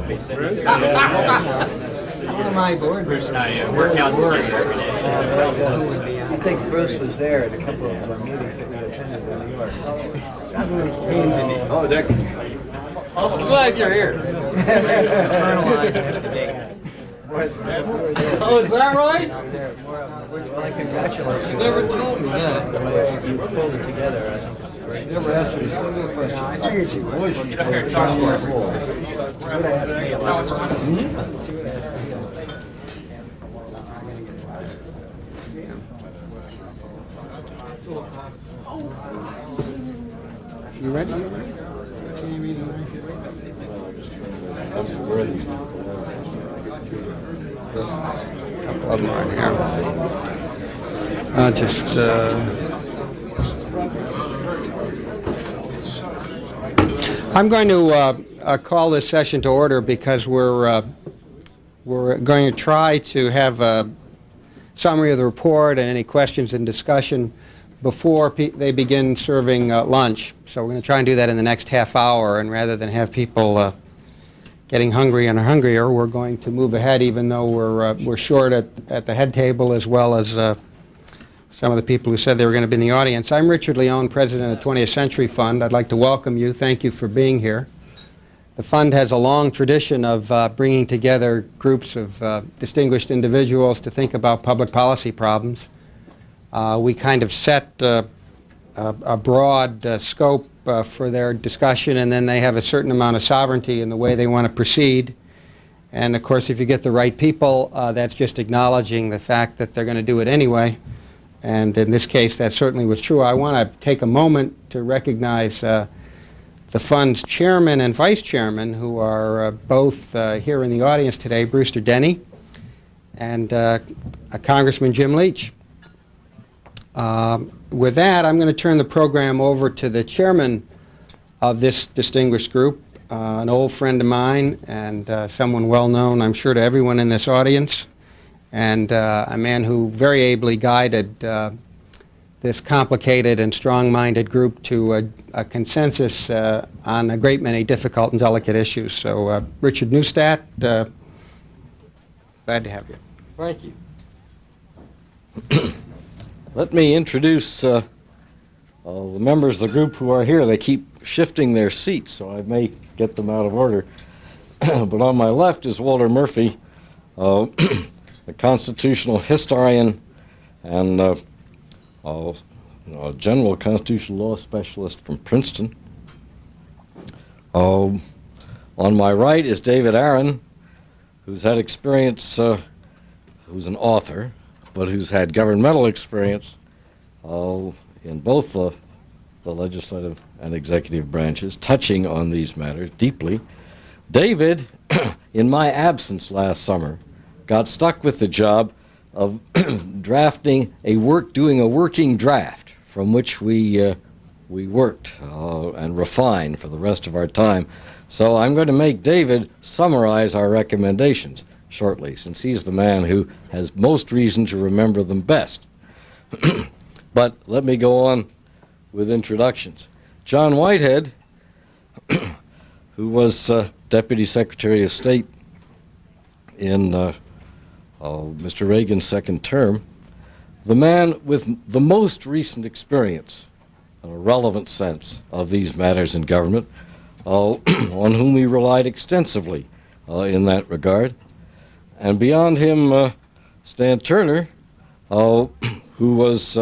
One of my board Bruce and I work out together every day. I think Bruce was there at a couple of our meetings that we attended in New York. Oh, Dick. I'm glad you're here. Oh, is that right? Well, I congratulate you. Never told me that. The way you pulled it together, I think it's great. Never asked me a single question. I figured you would. Get up here and talk to us. See what asked me about. See what asked me about. You ready? Can you read the knife? Couple of them are here. I'm going to call this session to order because we're going to try to have a summary of the report and any questions and discussion before they begin serving lunch. So we're going to try and do that in the next half hour, and rather than have people getting hungry and hungrier, we're going to move ahead, even though we're short at the head table, as well as some of the people who said they were going to be in the audience. I'm Richard Leone, president of the 20th Century Fund. I'd like to welcome you. Thank you for being here. The fund has a long tradition of bringing together groups of distinguished individuals to think about public policy problems. We kind of set a broad scope for their discussion, and then they have a certain amount of sovereignty in the way they want to proceed. And of course, if you get the right people, that's just acknowledging the fact that they're going to do it anyway. And in this case, that certainly was true. I want to take a moment to recognize the fund's chairman and vice chairman, who are both here in the audience today, Brewster Denny and Congressman Jim Leach. With that, I'm going to turn the program over to the chairman of this distinguished group, an old friend of mine and someone well known, I'm sure, to everyone in this audience, and a man who very ably guided this complicated and strong-minded group to a consensus on a great many difficult and delicate issues. So, Richard Neustadt, glad to have you. Thank you. Let me introduce the members of the group who are here. They keep shifting their seats, so I may get them out of order. But on my left is Walter Murphy, a constitutional historian and a general constitutional law specialist from Princeton. On my right is David Aaron, who's had experience, who's an author, but who's had governmental experience in both the legislative and executive branches, touching on these matters deeply. David, in my absence last summer, got stuck with the job of doing a working draft from which we worked and refined for the rest of our time. So I'm going to make David summarize our recommendations shortly, since he's the man who has most reason to remember them best. But let me go on with introductions. John Whitehead, who was Deputy Secretary of State in Mr. Reagan's second term, the man with the most recent experience, in a relevant sense, of these matters in government, on whom we relied extensively in that regard. And beyond him, Stan Turner, who was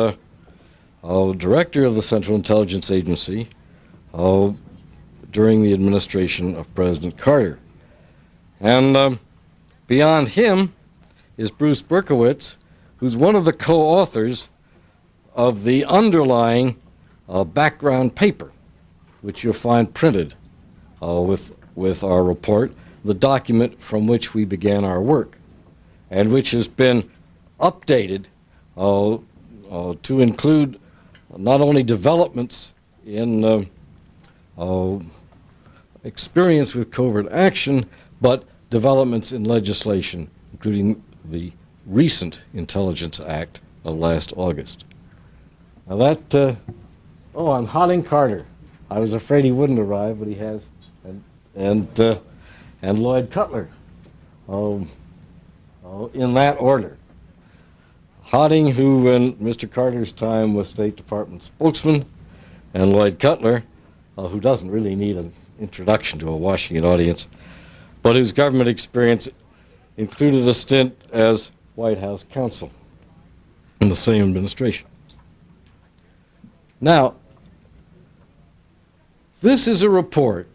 director of the Central Intelligence Agency during the administration of President Carter. And beyond him is Bruce Berkowitz, who's one of the co-authors of the underlying background paper, which you'll find printed with our report, the document from which we began our work, and which has been updated to include not only developments in experience with covert action, but developments in legislation, including the recent Intelligence Act of last August. Now that, I'm Hotting Carter. I was afraid he wouldn't arrive, but he has. And and Lloyd Cutler, in that order. Hotting, who in Mr. Carter's time was State Department spokesman, and Lloyd Cutler, who doesn't really need an introduction to a Washington audience, but whose government experience included a stint as White House counsel in the same administration. Now, this is a report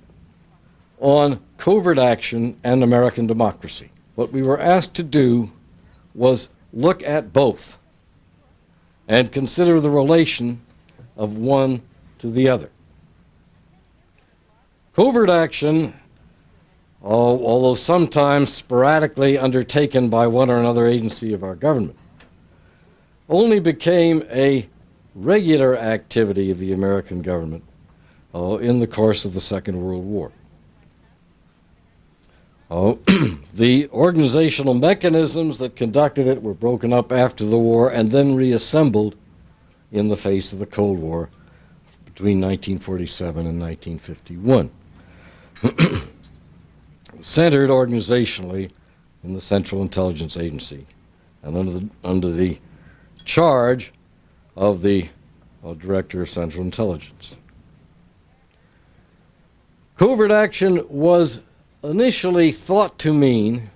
on covert action and American democracy. What we were asked to do was look at both and consider the relation of one to the other. Covert action, although sometimes sporadically undertaken by one or another agency of our government, only became a regular activity of the American government in the course of the Second World War. The organizational mechanisms that conducted it were broken up after the war and then reassembled in the face of the Cold War between 1947 and 1951. Centered organizationally in the Central Intelligence Agency and under the charge of the Director of Central Intelligence. Covert action was initially thought to mean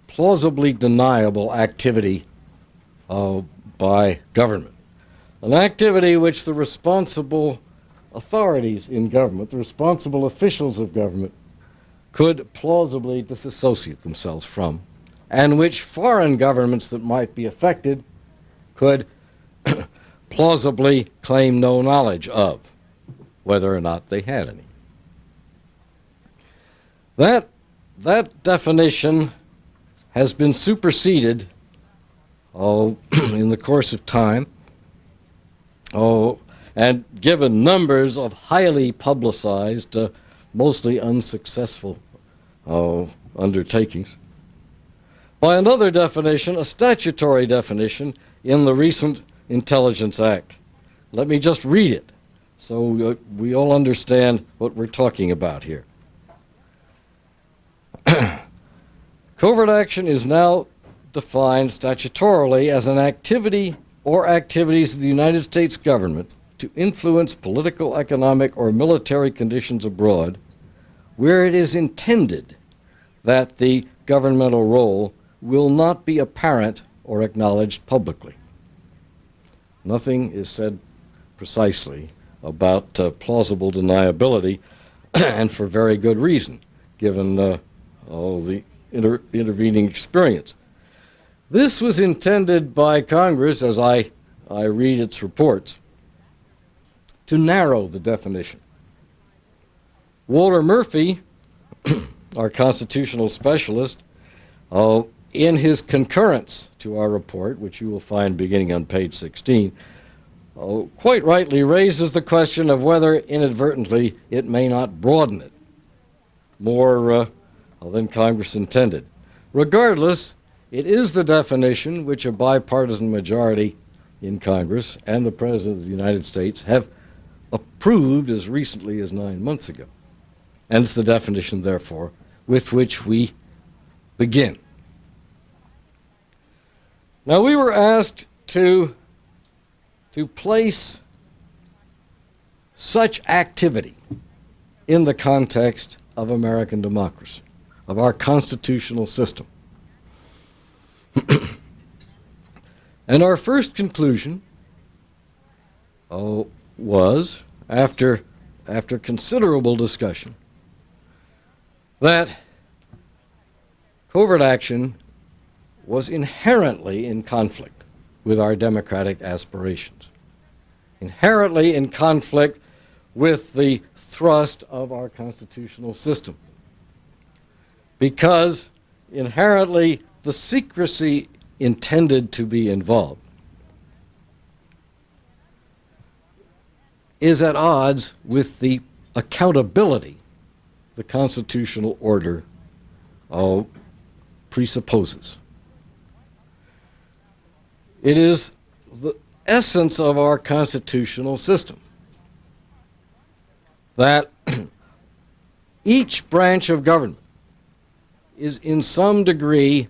plausibly deniable activity by government. An activity which the responsible authorities in government, the responsible officials of government, could plausibly disassociate themselves from, and which foreign governments that might be affected could plausibly claim no knowledge of, whether or not they had any. That definition has been superseded in the course of time, and given numbers of highly publicized, mostly unsuccessful undertakings, by another definition, a statutory definition in the recent Intelligence Act. Let me just read it so we all understand what we're talking about here. Covert action is now defined statutorily as an activity or activities of the United States government to influence political, economic, or military conditions abroad where it is intended that the governmental role will not be apparent or acknowledged publicly. Nothing is said precisely about plausible deniability, and for very good reason, given the intervening experience. This was intended by Congress, as I read its reports, to narrow the definition. Walter Murphy, our constitutional specialist, in his concurrence to our report, which you will find beginning on page 16, quite rightly raises the question of whether inadvertently it may not broaden it more than Congress intended. Regardless, it is the definition which a bipartisan majority in Congress and the President of the United States have approved as recently as 9 months ago. And it's the definition, therefore, with which we begin. Now, we were asked to place such activity in the context of American democracy, of our constitutional system. And our first conclusion was, after considerable discussion, that covert action was inherently in conflict with our democratic aspirations, inherently in conflict with the thrust of our constitutional system, because inherently the secrecy intended to be involved is at odds with the accountability the constitutional order presupposes. It is the essence of our constitutional system that each branch of government is in some degree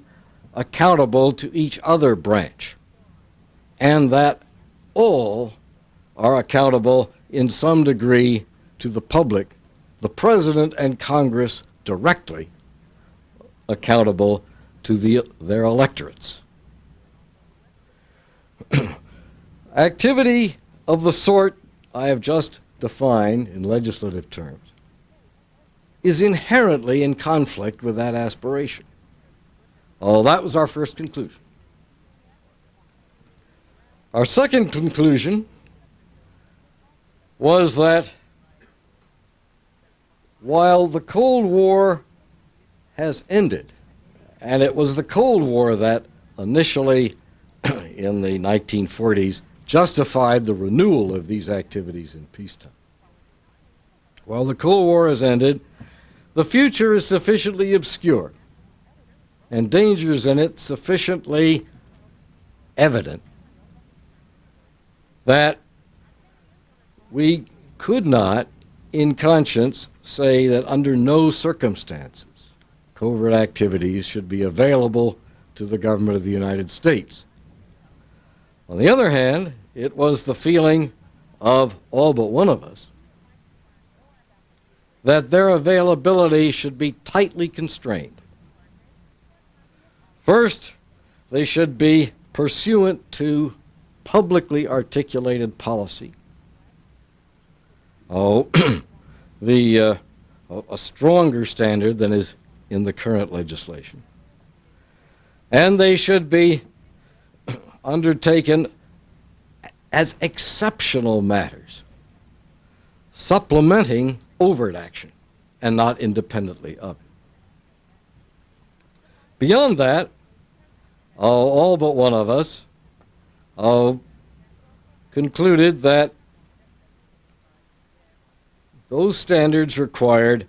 accountable to each other branch, and that all are accountable in some degree to the public, the President and Congress directly accountable to their electorates. Activity of the sort I have just defined in legislative terms is inherently in conflict with that aspiration. Oh, that was our first conclusion. Our second conclusion was that while the Cold War has ended, and it was the Cold War that initially in the 1940s justified the renewal of these activities in peacetime. While the Cold War has ended, the future is sufficiently obscure and dangers in it sufficiently evident that we could not, in conscience, say that under no circumstances covert activities should be available to the government of the United States. On the other hand, it was the feeling of all but one of us that their availability should be tightly constrained. First, they should be pursuant to publicly articulated policy. A stronger standard than is in the current legislation. And they should be undertaken as exceptional matters, supplementing overt action and not independently of it. Beyond that, all but one of us concluded that those standards required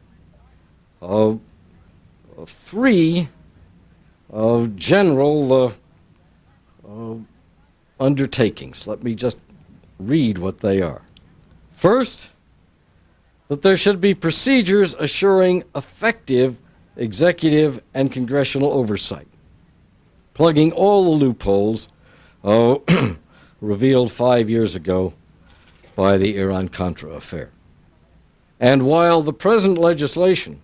three general undertakings. Let me just read what they are. First, that there should be procedures assuring effective executive and congressional oversight, plugging all the loopholes revealed 5 years ago by the Iran-Contra affair. And while the present legislation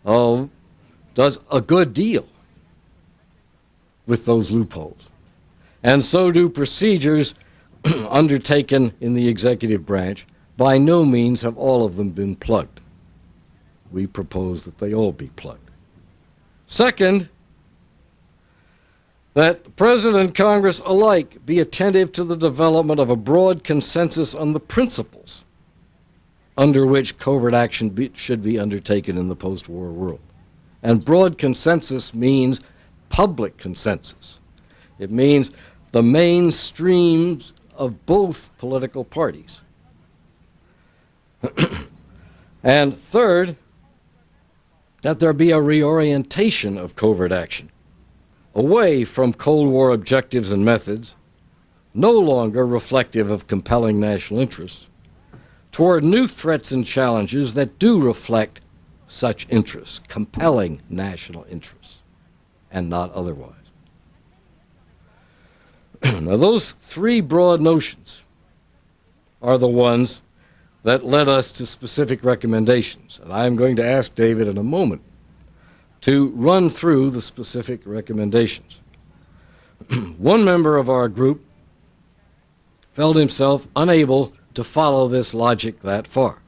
does a good deal with those loopholes, and so do procedures undertaken in the executive branch, by no means have all of them been plugged. We propose that they all be plugged. Second, that the President and Congress alike be attentive to the development of a broad consensus on the principles under which covert action should be undertaken in the post-war world. And broad consensus means public consensus. It means the mainstreams of both political parties. And third, that there be a reorientation of covert action away from Cold War objectives and methods, no longer reflective of compelling national interests, toward new threats and challenges that do reflect such interests, compelling national interests, and not otherwise. Now, those three broad notions are the ones that led us to specific recommendations. And I'm going to ask David in a moment to run through the specific recommendations. One member of our group felt himself unable to follow this logic that far.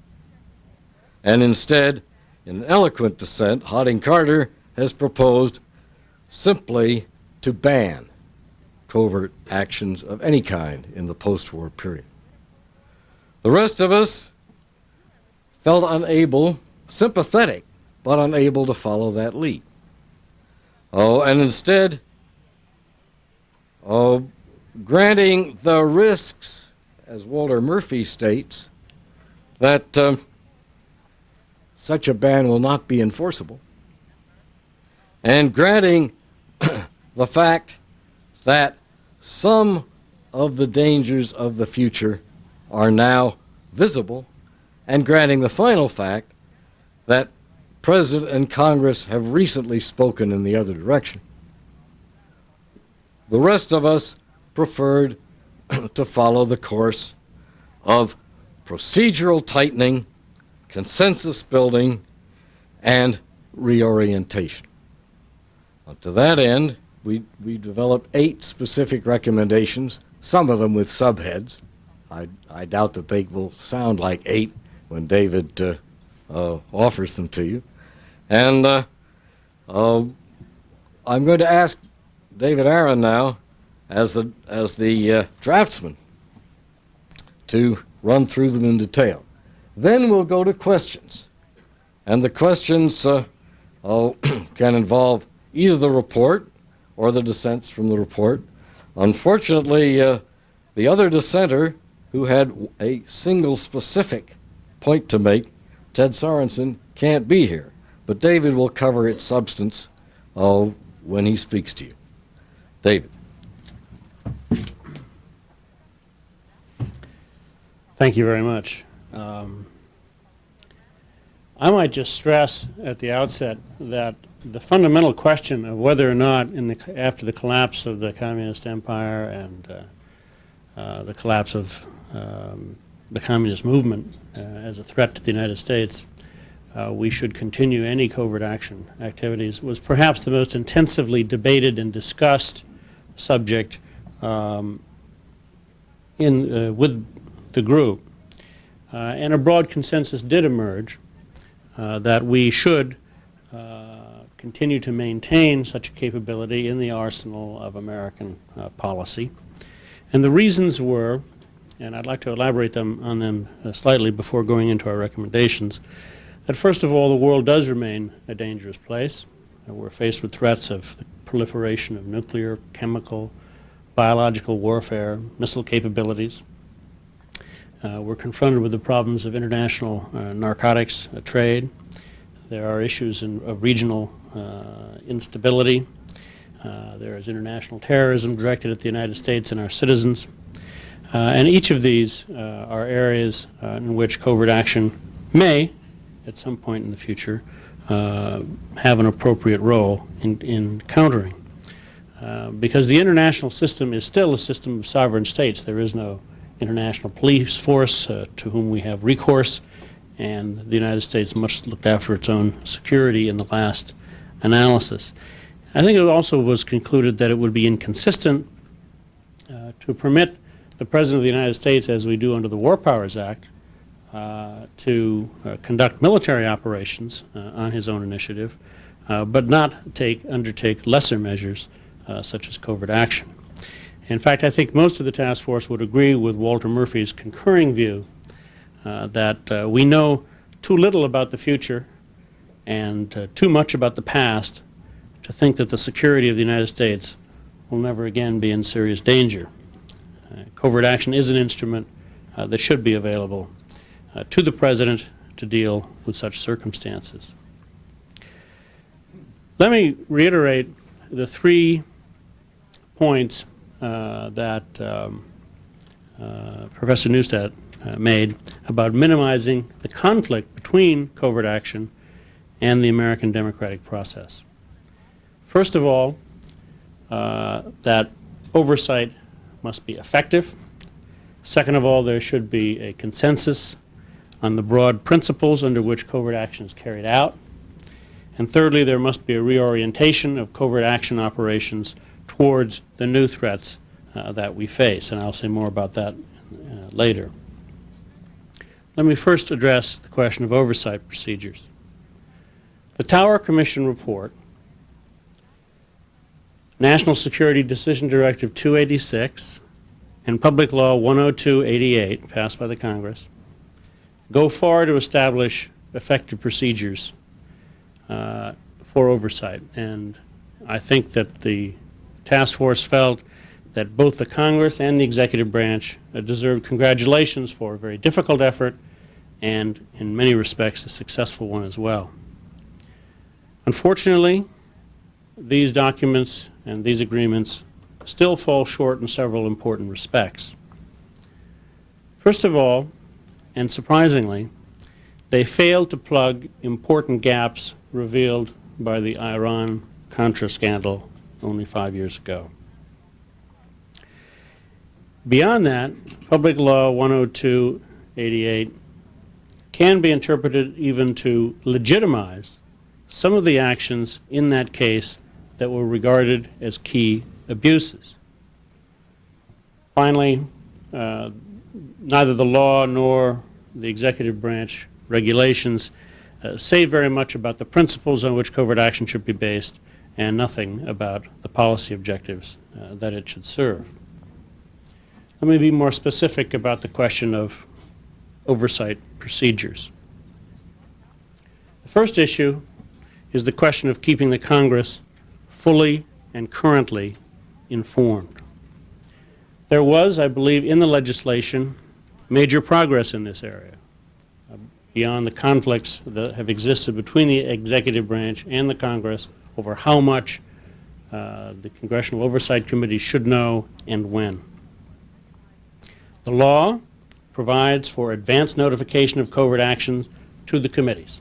And instead, in an eloquent dissent, Harding Carter has proposed simply to ban covert actions of any kind in the post-war period. The rest of us felt unable, sympathetic, but unable to follow that lead. And instead, granting the risks, as Walter Murphy states, that such a ban will not be enforceable, and granting the fact that some of the dangers of the future are now visible, and granting the final fact that President and Congress have recently spoken in the other direction. The rest of us preferred to follow the course of procedural tightening, consensus building, and reorientation. To that end, we developed 8 specific recommendations, some of them with subheads. I doubt that they will sound like 8 when David offers them to you. And I'm going to ask David Aaron now, as the draftsman, to run through them in detail. Then we'll go to questions. And the questions can involve either the report or the dissents from the report. Unfortunately, the other dissenter, who had a single specific point to make, Ted Sorensen, can't be here. But David will cover its substance when he speaks to you. David. Thank you very much. I might just stress at the outset that the fundamental question of whether or not, after the collapse of the communist empire and the collapse of the communist movement as a threat to the United States, we should continue any covert action activities, was perhaps the most intensively debated and discussed subject with the group. And a broad consensus did emerge that we should continue to maintain such a capability in the arsenal of American policy. And the reasons were, and I'd like to elaborate on them slightly before going into our recommendations, that first of all, the world does remain a dangerous place. We're faced with threats of the proliferation of nuclear, chemical, biological warfare, missile capabilities. We're confronted with the problems of international narcotics trade. There are issues of regional instability. There is international terrorism directed at the United States and our citizens. And each of these are areas in which covert action may, at some point in the future, have an appropriate role in countering. Because the international system is still a system of sovereign states. There is no international police force to whom we have recourse, and the United States must look after its own security in the last analysis. I think it also was concluded that it would be inconsistent to permit the President of the United States, as we do under the War Powers Act, to conduct military operations on his own initiative, but not undertake lesser measures such as covert action. In fact, I think most of the task force would agree with Walter Murphy's concurring view that we know too little about the future and too much about the past to think that the security of the United States will never again be in serious danger. Covert action is an instrument that should be available to the President to deal with such circumstances. Let me reiterate the 3 points that Professor Neustadt made about minimizing the conflict between covert action and the American democratic process. First of all, that oversight must be effective. Second of all, there should be a consensus on the broad principles under which covert action is carried out. And thirdly, there must be a reorientation of covert action operations towards the new threats that we face, and I'll say more about that later. Let me first address the question of oversight procedures. The Tower Commission report, National Security Decision Directive 286, and Public Law 102/88, passed by the Congress, go far to establish effective procedures for oversight. And I think that the task force felt that both the Congress and the executive branch deserved congratulations for a very difficult effort and, in many respects, a successful one as well. Unfortunately, these documents and these agreements still fall short in several important respects. First of all, and surprisingly, they failed to plug important gaps revealed by the Iran-Contra scandal only 5 years ago. Beyond that, Public Law 102/88 can be interpreted even to legitimize some of the actions in that case that were regarded as key abuses. Finally, neither the law nor the executive branch regulations say very much about the principles on which covert action should be based, and nothing about the policy objectives that it should serve. Let me be more specific about the question of oversight procedures. The first issue is the question of keeping the Congress fully and currently informed. There was, I believe, in the legislation, major progress in this area, beyond the conflicts that have existed between the executive branch and the Congress over how much the Congressional Oversight Committee should know and when. The law provides for advance notification of covert actions to the committees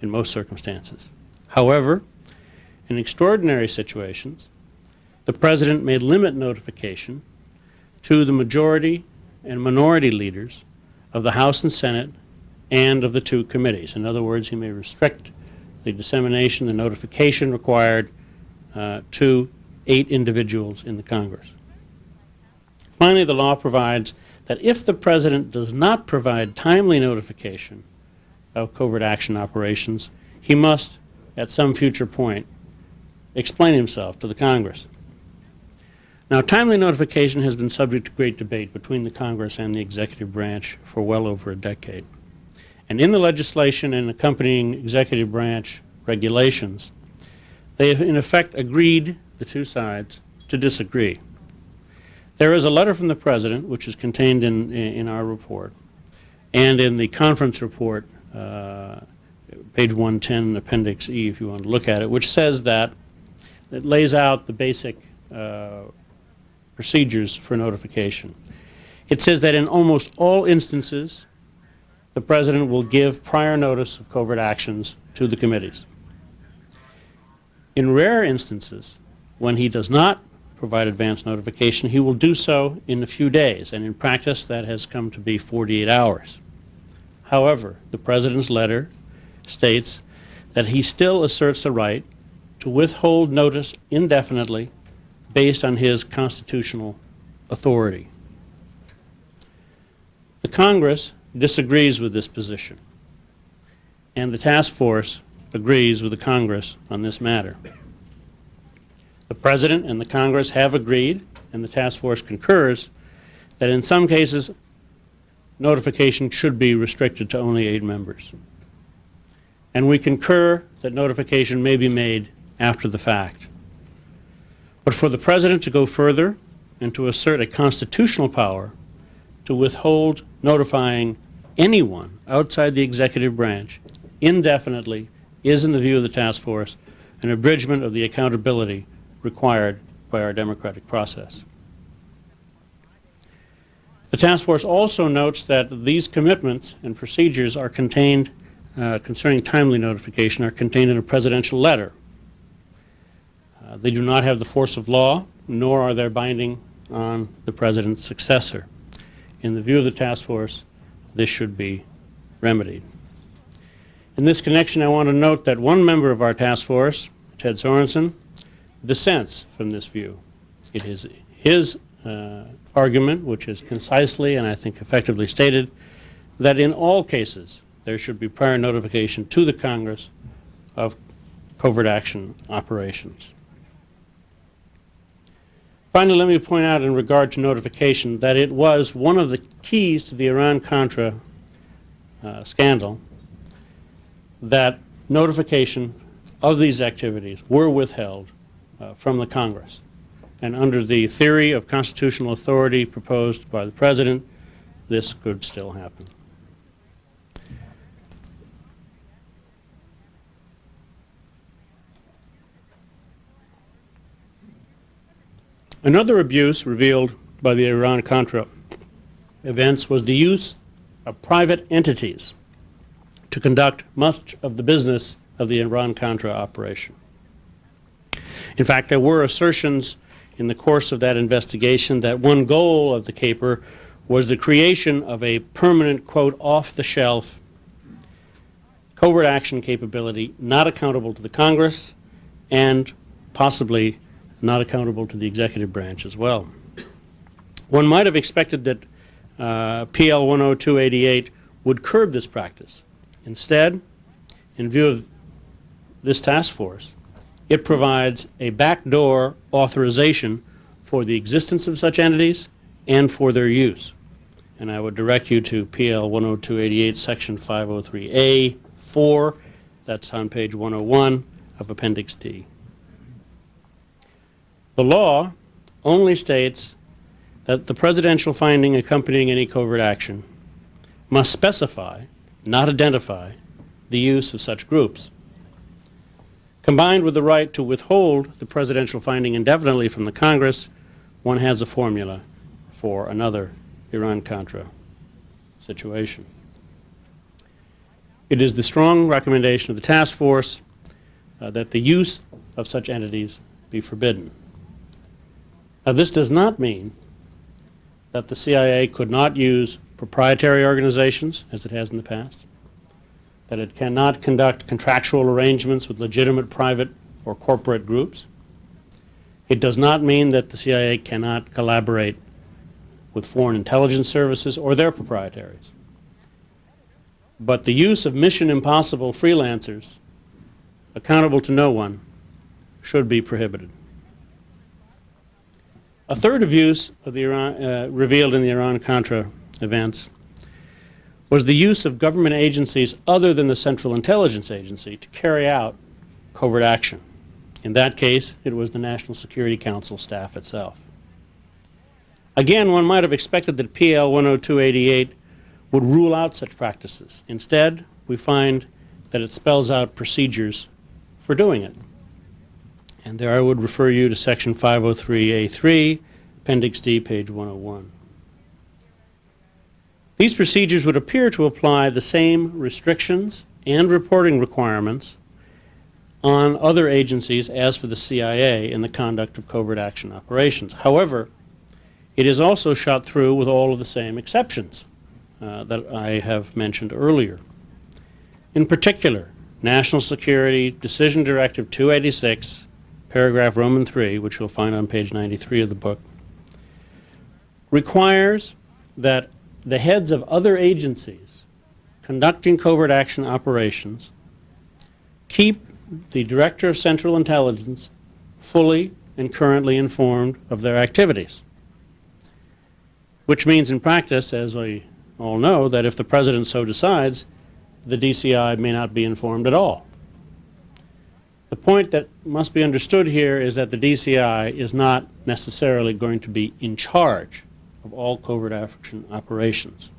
in most circumstances. However, in extraordinary situations, the President may limit notification to the majority and minority leaders of the House and Senate and of the two committees. In other words, he may restrict the dissemination, the notification required to 8 individuals in the Congress. Finally, the law provides that if the President does not provide timely notification of covert action operations, he must, at some future point, explain himself to the Congress. Now, timely notification has been subject to great debate between the Congress and the executive branch for well over a decade. And in the legislation and accompanying executive branch regulations, they have in effect agreed, the two sides, to disagree. There is a letter from the President, which is contained in our report, and in the conference report, page 110, Appendix E, if you want to look at it, which says that it lays out the basic procedures for notification. It says that in almost all instances, the President will give prior notice of covert actions to the committees. In rare instances, when he does not provide advance notification, he will do so in a few days, and in practice that has come to be 48 hours. However, the President's letter states that he still asserts the right to withhold notice indefinitely based on his constitutional authority. The Congress disagrees with this position, and the task force agrees with the Congress on this matter. The President and the Congress have agreed, and the task force concurs, that in some cases notification should be restricted to only 8 members. And we concur that notification may be made after the fact. But for the President to go further and to assert a constitutional power to withhold notifying anyone outside the executive branch indefinitely is, in the view of the task force, an abridgment of the accountability required by our democratic process. The task force also notes that these commitments and procedures are contained, concerning timely notification, are contained in a presidential letter. They do not have the force of law, nor are they binding on the President's successor. In the view of the task force, this should be remedied. In this connection, I want to note that one member of our task force, Ted Sorensen, dissents from this view. It is his argument, which is concisely and I think effectively stated, that in all cases there should be prior notification to the Congress of covert action operations. Finally, let me point out in regard to notification that it was one of the keys to the Iran-Contra scandal that notification of these activities were withheld from the Congress. And under the theory of constitutional authority proposed by the President, this could still happen. Another abuse revealed by the Iran-Contra events was the use of private entities to conduct much of the business of the Iran-Contra operation. In fact, there were assertions in the course of that investigation that one goal of the caper was the creation of a permanent, quote, off-the-shelf covert action capability not accountable to the Congress and possibly not accountable to the executive branch as well. One might have expected that PL 10288 would curb this practice. Instead, in view of this task force, it provides a backdoor authorization for the existence of such entities and for their use. And I would direct you to PL 10288, Section 503A4. That's on page 101 of Appendix D. The law only states that the presidential finding accompanying any covert action must specify, not identify, the use of such groups. Combined with the right to withhold the presidential finding indefinitely from the Congress, one has a formula for another Iran-Contra situation. It is the strong recommendation of the task force that the use of such entities be forbidden. Now, this does not mean that the CIA could not use proprietary organizations, as it has in the past, that it cannot conduct contractual arrangements with legitimate private or corporate groups. It does not mean that the CIA cannot collaborate with foreign intelligence services or their proprietaries. But the use of Mission Impossible freelancers, accountable to no one, should be prohibited. A third abuse of the revealed in the Iran-Contra events was the use of government agencies other than the Central Intelligence Agency to carry out covert action. In that case, it was the National Security Council staff itself. Again, one might have expected that PL 10288 would rule out such practices. Instead, we find that it spells out procedures for doing it. And there I would refer you to Section 503A3, Appendix D, page 101. These procedures would appear to apply the same restrictions and reporting requirements on other agencies as for the CIA in the conduct of covert action operations. However, it is also shot through with all of the same exceptions that I have mentioned earlier. In particular, National Security Decision Directive 286, paragraph Roman 3, which you'll find on page 93 of the book, requires that the heads of other agencies conducting covert action operations keep the Director of Central Intelligence fully and currently informed of their activities. Which means in practice, as we all know, that if the President so decides, the DCI may not be informed at all. The point that must be understood here is that the DCI is not necessarily going to be in charge of all covert action operations.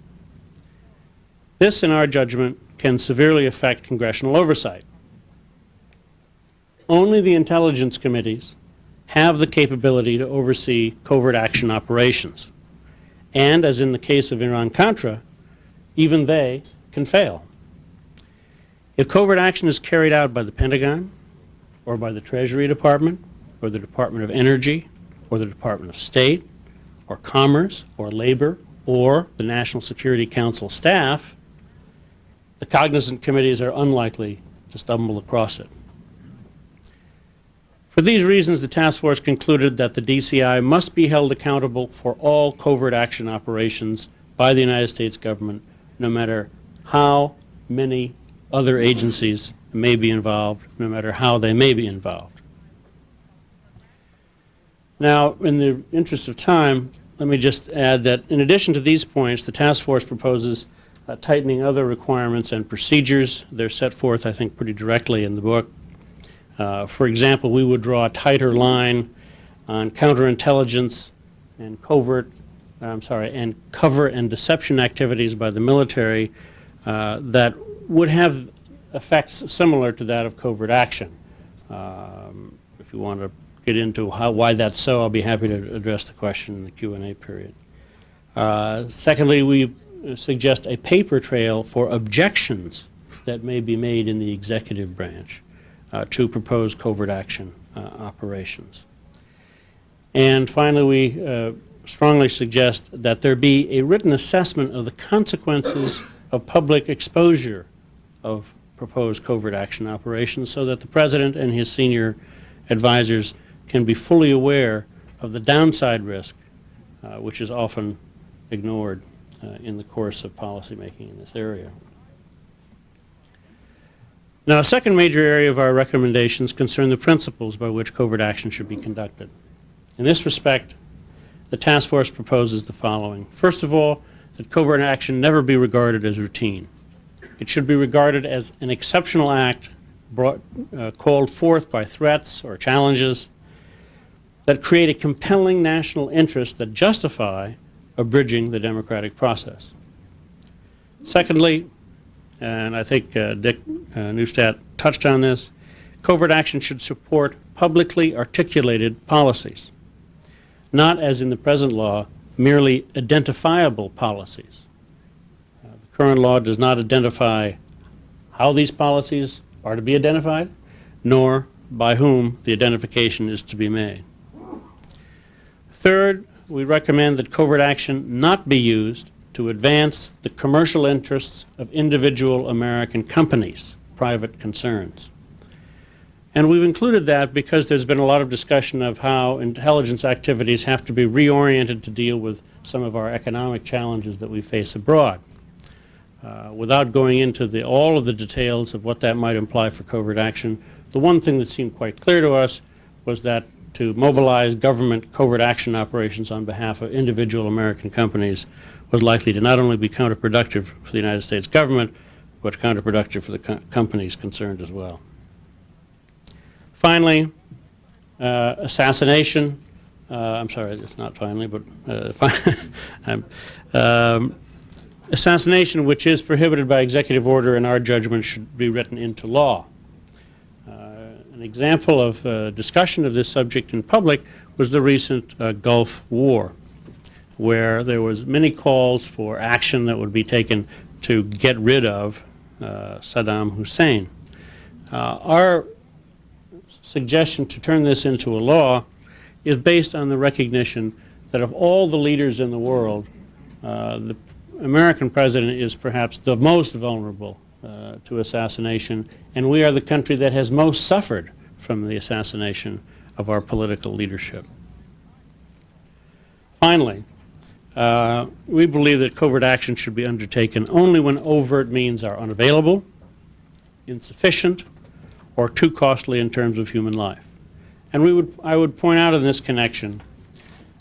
This, in our judgment, can severely affect congressional oversight. Only the intelligence committees have the capability to oversee covert action operations. And, as in the case of Iran-Contra, even they can fail. If covert action is carried out by the Pentagon, or by the Treasury Department, or the Department of Energy, or the Department of State, or Commerce, or Labor, or the National Security Council staff, the cognizant committees are unlikely to stumble across it. For these reasons, the task force concluded that the DCI must be held accountable for all covert action operations by the United States government, no matter how many other agencies may be involved, no matter how they may be involved. Now, in the interest of time, let me just add that in addition to these points, the task force proposes tightening other requirements and procedures. They're set forth, I think, pretty directly in the book. For example, we would draw a tighter line on counterintelligence and cover and deception activities by the military that would have effects similar to that of covert action. If you want to get into why that's so, I'll be happy to address the question in the Q&A period. Secondly, we suggest a paper trail for objections that may be made in the executive branch to propose covert action operations. And finally, we strongly suggest that there be a written assessment of the consequences of public exposure of proposed covert action operations so that the President and his senior advisors can be fully aware of the downside risk, which is often ignored in the course of policymaking in this area. Now, a second major area of our recommendations concern the principles by which covert action should be conducted. In this respect, the task force proposes the following. First of all, that covert action never be regarded as routine. It should be regarded as an exceptional act called forth by threats or challenges that create a compelling national interest that justify abridging the democratic process. Secondly, and I think Dick Neustadt touched on this, covert action should support publicly articulated policies, not, as in the present law, merely identifiable policies. The current law does not identify how these policies are to be identified, nor by whom the identification is to be made. Third, we recommend that covert action not be used to advance the commercial interests of individual American companies, private concerns. And we've included that because there's been a lot of discussion of how intelligence activities have to be reoriented to deal with some of our economic challenges that we face abroad. Without going into all of the details of what that might imply for covert action, the one thing that seemed quite clear to us was that to mobilize government covert action operations on behalf of individual American companies was likely to not only be counterproductive for the United States government, but counterproductive for the companies concerned as well. Finally, assassination. I'm sorry, it's not finally, but assassination, which is prohibited by executive order, in our judgment, should be written into law. An example of discussion of this subject in public was the recent Gulf War, where there was many calls for action that would be taken to get rid of Saddam Hussein. Our suggestion to turn this into a law is based on the recognition that of all the leaders in the world, the American president is perhaps the most vulnerable to assassination, and we are the country that has most suffered from the assassination of our political leadership. Finally, we believe that covert action should be undertaken only when overt means are unavailable, insufficient, or too costly in terms of human life. And I would point out in this connection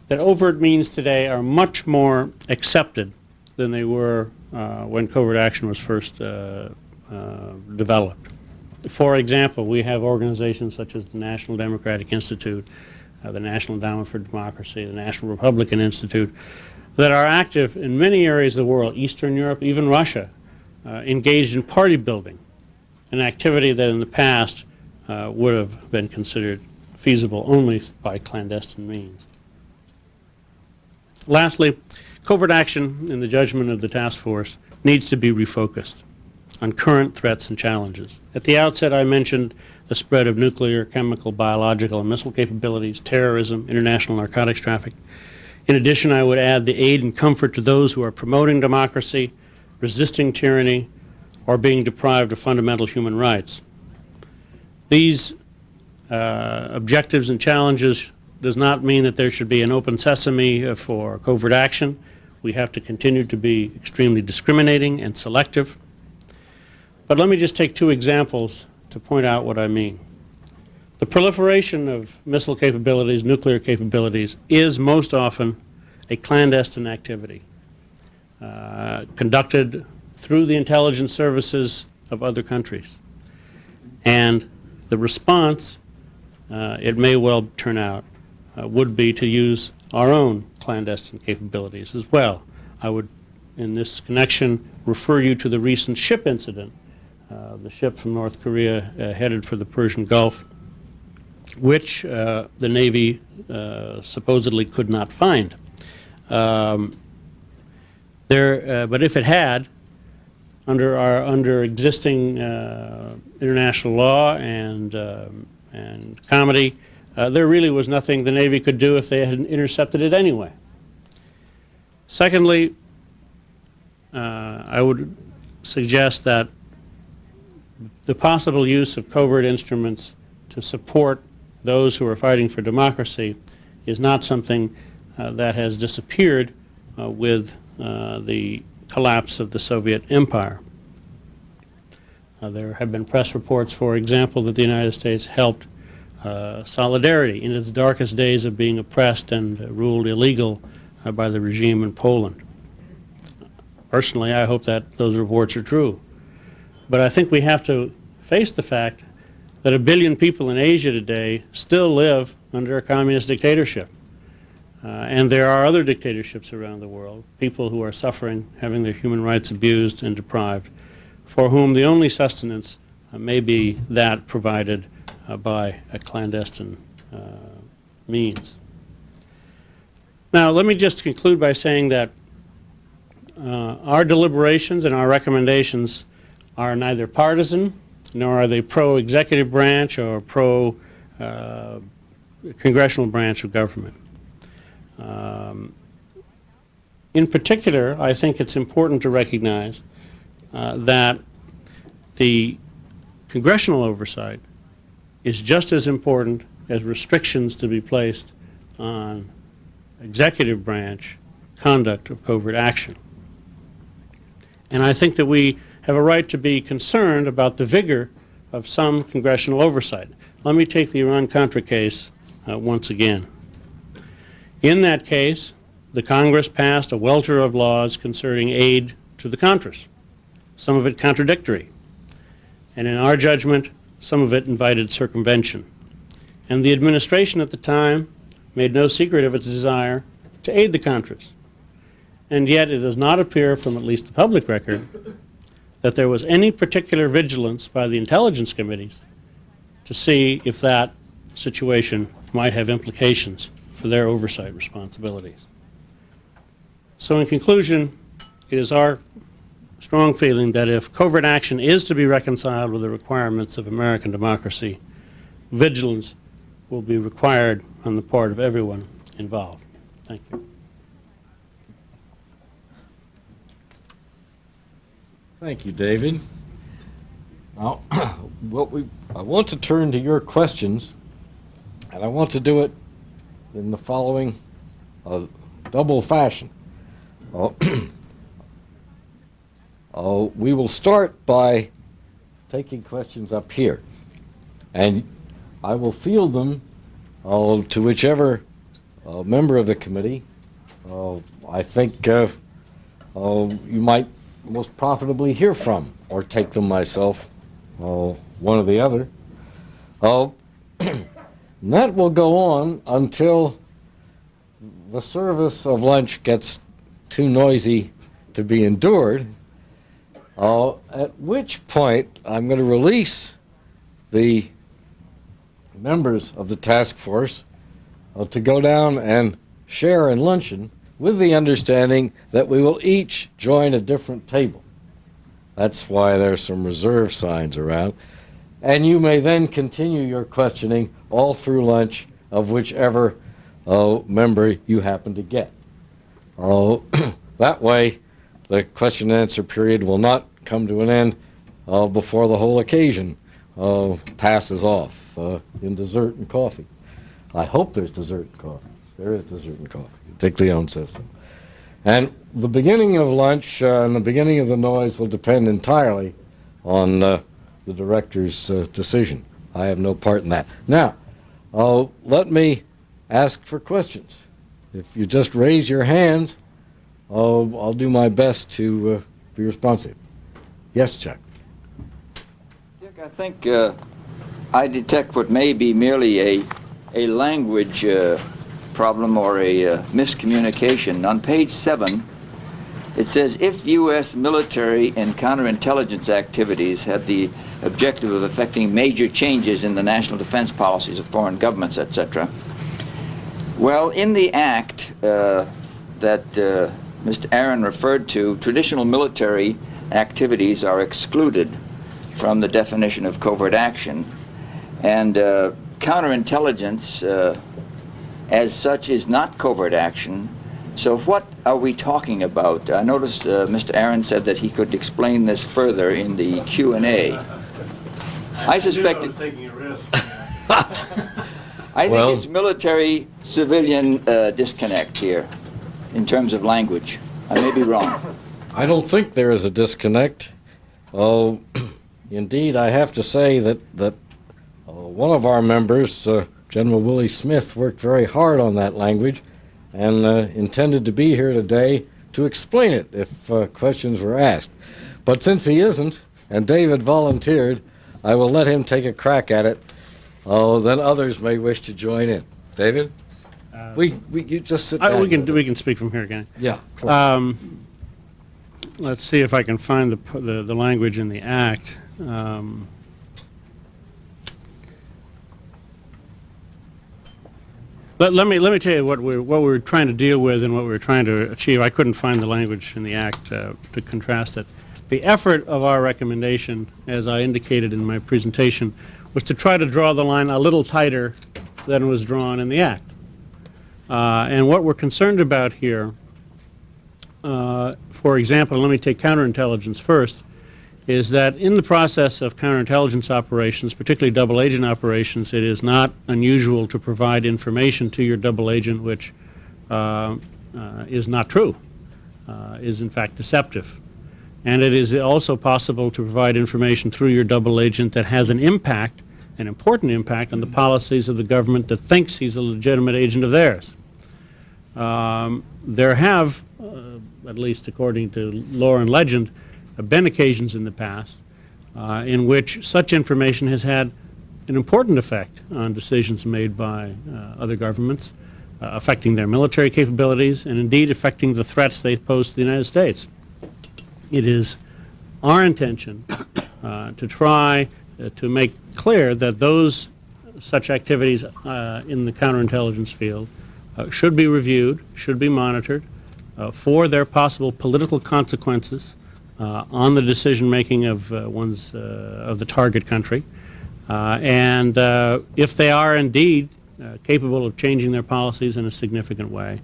that overt means today are much more accepted than they were when covert action was first developed. For example, we have organizations such as the National Democratic Institute, the National Endowment for Democracy, the National Republican Institute, that are active in many areas of the world, Eastern Europe, even Russia, engaged in party building, an activity that in the past would have been considered feasible only by clandestine means. Lastly, covert action, in the judgment of the task force, needs to be refocused on current threats and challenges. At the outset, I mentioned the spread of nuclear, chemical, biological, and missile capabilities, terrorism, international narcotics traffic. In addition, I would add the aid and comfort to those who are promoting democracy, resisting tyranny, or being deprived of fundamental human rights. These objectives and challenges does not mean that there should be an open sesame for covert action. We have to continue to be extremely discriminating and selective. But let me just take two examples to point out what I mean. The proliferation of missile capabilities, nuclear capabilities, is most often a clandestine activity conducted through the intelligence services of other countries. And the response, it may well turn out, would be to use our own clandestine capabilities as well. I would, in this connection, refer you to the recent ship incident, the ship from North Korea headed for the Persian Gulf, which the Navy supposedly could not find. But if it had, under existing international law and comedy, there really was nothing the Navy could do if they had intercepted it anyway. Secondly, I would suggest that the possible use of covert instruments to support those who are fighting for democracy is not something that has disappeared with the collapse of the Soviet Empire. There have been press reports, for example, that the United States helped Solidarity in its darkest days of being oppressed and ruled illegal by the regime in Poland. Personally, I hope that those reports are true. But I think we have to face the fact that 1 billion people in Asia today still live under a communist dictatorship. And there are other dictatorships around the world, people who are suffering, having their human rights abused and deprived, for whom the only sustenance may be that provided by a clandestine means. Now, let me just conclude by saying that our deliberations and our recommendations are neither partisan, nor are they pro-executive branch or pro-congressional branch of government. In particular, I think it's important to recognize that the congressional oversight is just as important as restrictions to be placed on executive branch conduct of covert action. And I think that we have a right to be concerned about the vigor of some congressional oversight. Let me take the Iran-Contra case once again. In that case, the Congress passed a welter of laws concerning aid to the Contras, some of it contradictory. And in our judgment, some of it invited circumvention. And the administration at the time made no secret of its desire to aid the Contras. And yet it does not appear from at least the public record that there was any particular vigilance by the intelligence committees to see if that situation might have implications for their oversight responsibilities. So in conclusion, it is our strong feeling that if covert action is to be reconciled with the requirements of American democracy, vigilance will be required on the part of everyone involved. Thank you. Thank you, David. Now, I want to turn to your questions, and I want to do it in the following double fashion. We will start by taking questions up here, and I will field them to whichever member of the committee I think you might most profitably hear from, or take them myself, one or the other. And that will go on until the service of lunch gets too noisy to be endured, at which point I'm going to release the members of the task force to go down and share in luncheon, with the understanding that we will each join a different table. That's why there's some reserve signs around. And you may then continue your questioning all through lunch of whichever member you happen to get. That way, the question and answer period will not come to an end before the whole occasion passes off in dessert and coffee. I hope there's dessert and coffee. There is dessert and coffee. Dick Leone system. And the beginning of lunch and the beginning of the noise will depend entirely on the director's decision. I have no part in that. Now, let me ask for questions. If you just raise your hands, I'll do my best to be responsive. Yes, Chuck. Dick, I think I detect what may be merely a language problem or a miscommunication. On page 7, it says, if U.S. military and counterintelligence activities had the objective of effecting major changes in the national defense policies of foreign governments, etc. Well, in the act that Mr. Aaron referred to, traditional military activities are excluded from the definition of covert action. And counterintelligence as such is not covert action. So what are we talking about? I noticed Mr. Aaron said that he could explain this further in the Q&A. I suspect taking a risk. I think Well- it's military-civilian disconnect here in terms of language. I may be wrong. I don't think there is a disconnect. Oh, indeed, I have to say that one of our members, General Willie Smith, worked very hard on that language and intended to be here today to explain it if questions were asked. But since he isn't, and David volunteered, I will let him take a crack at it. Oh, then others may wish to join in. David? You just sit down. We can speak from here again. Yeah. Let's see if I can find the language in the Act. Let me tell you what we're trying to deal with and what we're trying to achieve. I couldn't find the language in the Act to contrast it. The effort of our recommendation, as I indicated in my presentation, was to try to draw the line a little tighter than was drawn in the Act. And what we're concerned about here, for example, let me take counterintelligence first, is that in the process of counterintelligence operations, particularly double agent operations, it is not unusual to provide information to your double agent which is not true, is in fact deceptive. And it is also possible to provide information through your double agent that has an impact, an important impact, on the policies of the government that thinks he's a legitimate agent of theirs. There have, at least according to lore and legend, been occasions in the past in which such information has had an important effect on decisions made by other governments, affecting their military capabilities and indeed affecting the threats they pose to the United States. It is our intention to try to make clear that such activities in the counterintelligence field should be reviewed, should be monitored for their possible political consequences on the decision-making of of the target country, and if they are indeed capable of changing their policies in a significant way,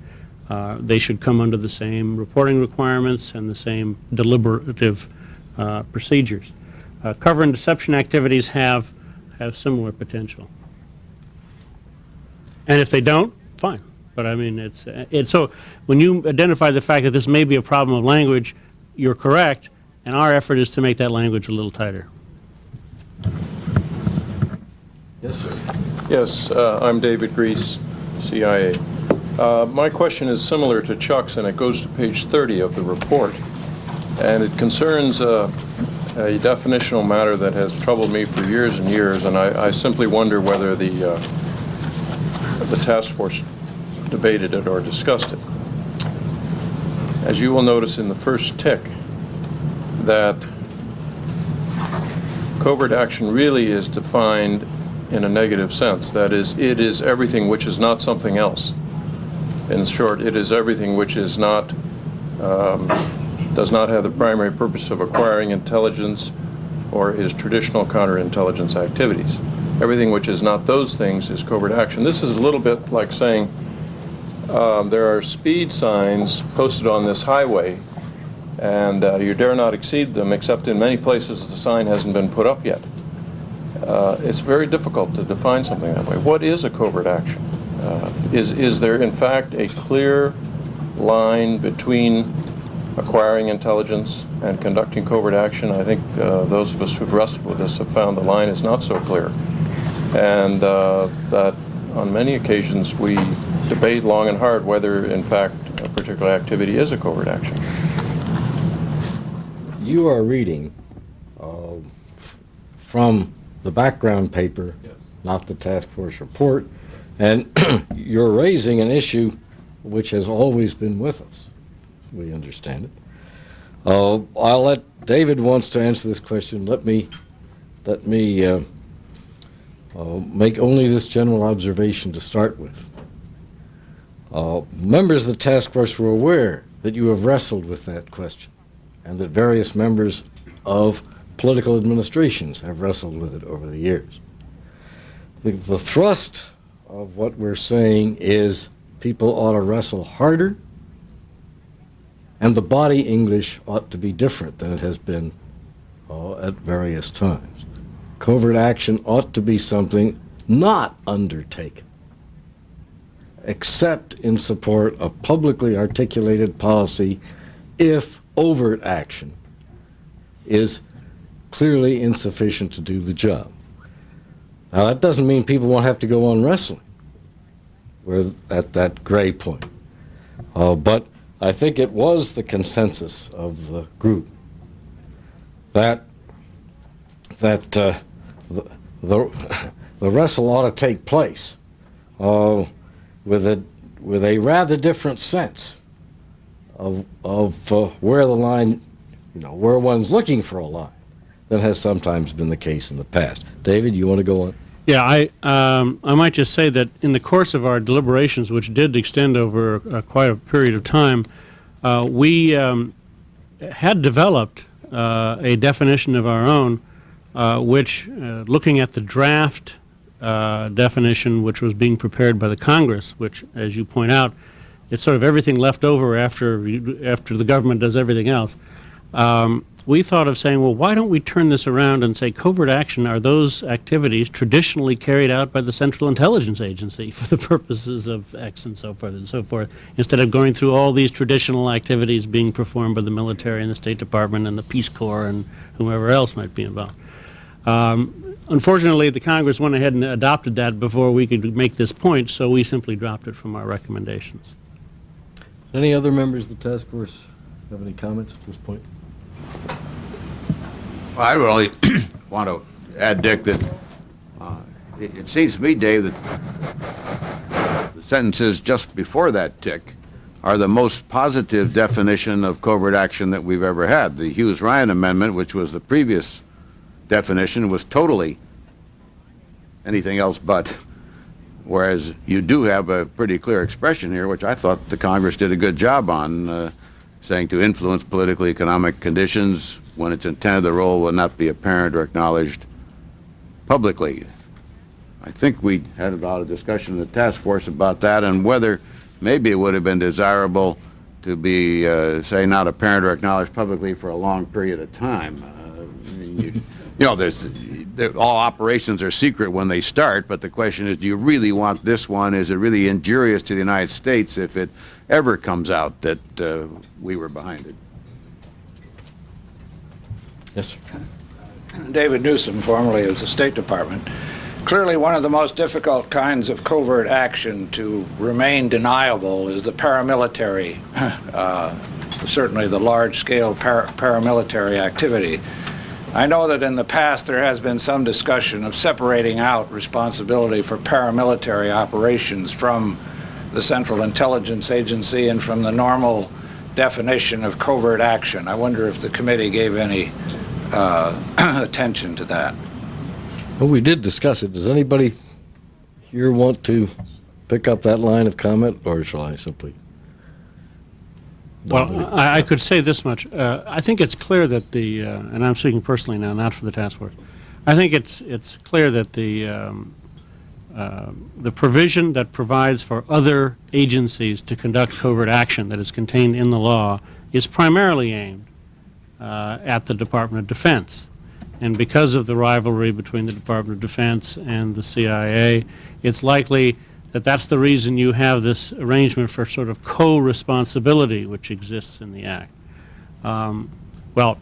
they should come under the same reporting requirements and the same deliberative procedures. Cover and deception activities have similar potential, and if they don't, fine. But I mean, it's so when you identify the fact that this may be a problem of language, you're correct, and our effort is to make that language a little tighter. Yes, sir. Yes, I'm David Grease, CIA. My question is similar to Chuck's, and it goes to page 30 of the report, and it concerns a definitional matter that has troubled me for years and years, and I simply wonder whether the task force debated it or discussed it. As you will notice in the first tick, that covert action really is defined in a negative sense. That is, it is everything which is not something else. In short, it is everything which is not, does not have the primary purpose of acquiring intelligence or is traditional counterintelligence activities. Everything which is not those things is covert action. This is a little bit like saying there are speed signs posted on this highway, and you dare not exceed them, except in many places the sign hasn't been put up yet. It's very difficult to define something that way. What is a covert action? Is there in fact a clear line between acquiring intelligence and conducting covert action? I think those of us who've wrestled with this have found the line is not so clear, and that on many occasions we debate long and hard whether in fact a particular activity is a covert action. You are reading from the background paper, Yes. not the task force report, and you're raising an issue which has always been with us. We understand it. I'll let David wants to answer this question. Let me make only this general observation to start with. Members of the task force were aware that you have wrestled with that question. and that various members of political administrations have wrestled with it over the years. The thrust of what we're saying is people ought to wrestle harder, and the body English ought to be different than it has been at various times. Covert action ought to be something not undertaken, except in support of publicly articulated policy if overt action is clearly insufficient to do the job. Now, that doesn't mean people won't have to go on wrestling. We're at that gray point. But I think it was the consensus of the group that the wrestle ought to take place with a rather different sense of where the line, where one's looking for a line, than has sometimes been the case in the past. David, you want to go on? Yeah, I might just say that in the course of our deliberations, which did extend over quite a period of time, we had developed a definition of our own, which, looking at the draft definition which was being prepared by the Congress, which, as you point out, it's sort of everything left over after the government does everything else. We thought of saying, well, why don't we turn this around and say covert action are those activities traditionally carried out by the Central Intelligence Agency for the purposes of X and so forth, instead of going through all these traditional activities being performed by the military and the State Department and the Peace Corps and whomever else might be involved. Unfortunately, the Congress went ahead and adopted that before we could make this point, so we simply dropped it from our recommendations. Any other members of the task force have any comments at this point? Well, I would only want to add, Dick, that it seems to me, Dave, that the sentences just before that tick are the most positive definition of covert action that we've ever had. The Hughes-Ryan Amendment, which was the previous definition, was totally anything else but, whereas you do have a pretty clear expression here, which I thought the Congress did a good job on, saying to influence political economic conditions when its intent the role will not be apparent or acknowledged publicly. I think we had a lot of discussion in the task force about that and whether maybe it would have been desirable to be, say, not apparent or acknowledged publicly for a long period of time. All operations are secret when they start, but the question is, do you really want this one? Is it really injurious to the United States if it ever comes out that we were behind it? Yes, sir. David Newsom, formerly of the State Department. Clearly, one of the most difficult kinds of covert action to remain deniable is the paramilitary, certainly the large-scale paramilitary activity. I know that in the past there has been some discussion of separating out responsibility for paramilitary operations from the Central Intelligence Agency and from the normal definition of covert action. I wonder if the committee gave any attention to that. Well, we did discuss it. Does anybody here want to pick up that line of comment, or shall I simply? Well, I could say this much. I think it's clear that and I'm speaking personally now, not for the task force. I think it's clear that the provision that provides for other agencies to conduct covert action that is contained in the law is primarily aimed at the Department of Defense. And because of the rivalry between the Department of Defense and the CIA, it's likely that that's the reason you have this arrangement for sort of co-responsibility which exists in the Act. Well,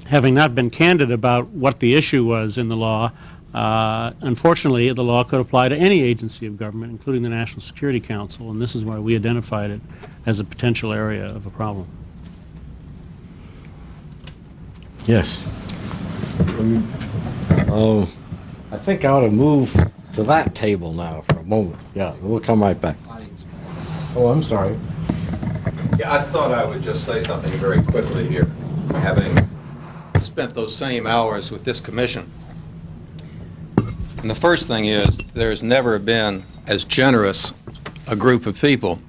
having not been candid about what the issue was in the law, unfortunately the law could apply to any agency of government, including the National Security Council, and this is why we identified it as a potential area of a problem. Yes. I think I ought to move to that table now for a moment. Yeah, we'll come right back. Oh, I'm sorry. Yeah, I thought I would just say something very quickly here, having spent those same hours with this commission. And the first thing is, there's never been as generous a group of people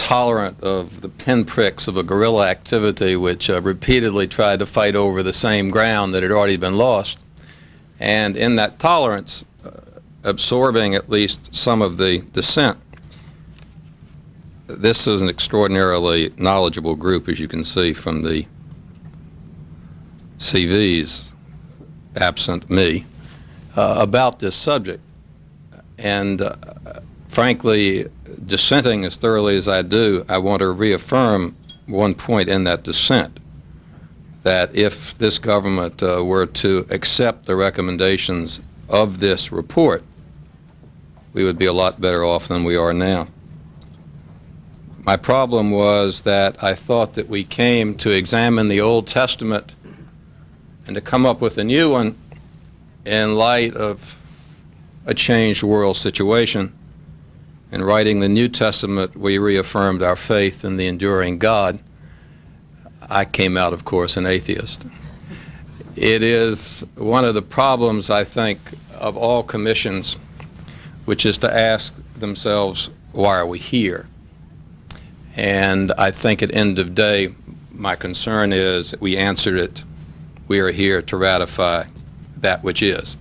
intolerant of the pinpricks of a guerrilla activity which repeatedly tried to fight over the same ground that had already been lost. And in that tolerance, absorbing at least some of the dissent. This is an extraordinarily knowledgeable group, as you can see from the CVs, absent me, about this subject. And frankly, dissenting as thoroughly as I do, I want to reaffirm one point in that dissent, that if this government were to accept the recommendations of this report, we would be a lot better off than we are now. My problem was that I thought that we came to examine the Old Testament and to come up with a new one in light of a changed world situation. In writing the New Testament, we reaffirmed our faith in the enduring God. I came out, of course, an atheist. It is one of the problems, I think, of all commissions, which is to ask themselves, why are we here? And I think at the end of the day, my concern is that we answered it. We are here to ratify that which is.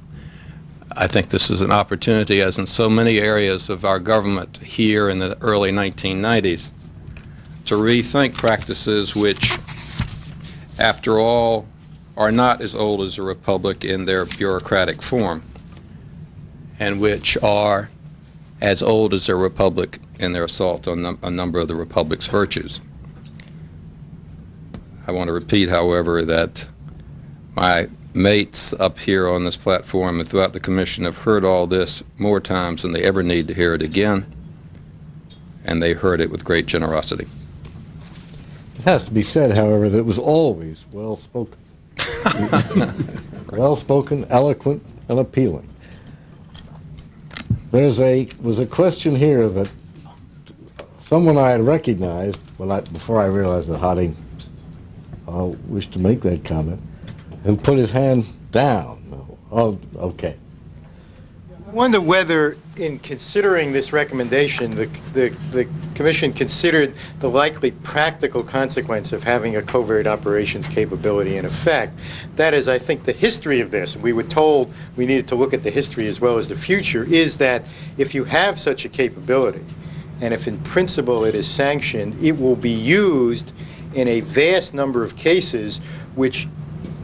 I think this is an opportunity, as in so many areas of our government here in the early 1990s, to rethink practices which, after all, are not as old as a republic in their bureaucratic form, and which are as old as a republic in their assault on a number of the republic's virtues. I want to repeat, however, that my mates up here on this platform and throughout the commission have heard all this more times than they ever need to hear it again, and they heard it with great generosity. It has to be said, however, that it was always well-spoken. Well-spoken, eloquent, and appealing. There was a question here that someone I had recognized before I realized that Hottie wished to make that comment, who put his hand down. Oh, okay. I wonder whether, in considering this recommendation, the Commission considered the likely practical consequence of having a covert operations capability in effect. That is, I think the history of this, and we were told we needed to look at the history as well as the future, is that if you have such a capability, and if in principle it is sanctioned, it will be used in a vast number of cases which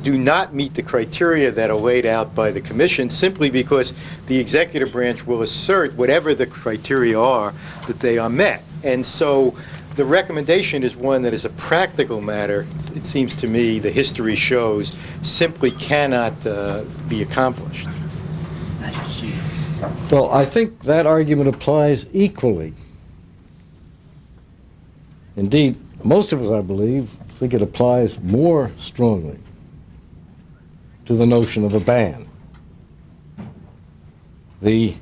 do not meet the criteria that are laid out by the Commission, simply because the executive branch will assert, whatever the criteria are, that they are met. And so the recommendation is one that is a practical matter, it seems to me, the history shows, simply cannot be accomplished. Well, I think that argument applies equally. Indeed, most of us, I believe, think it applies more strongly to the notion of a ban. The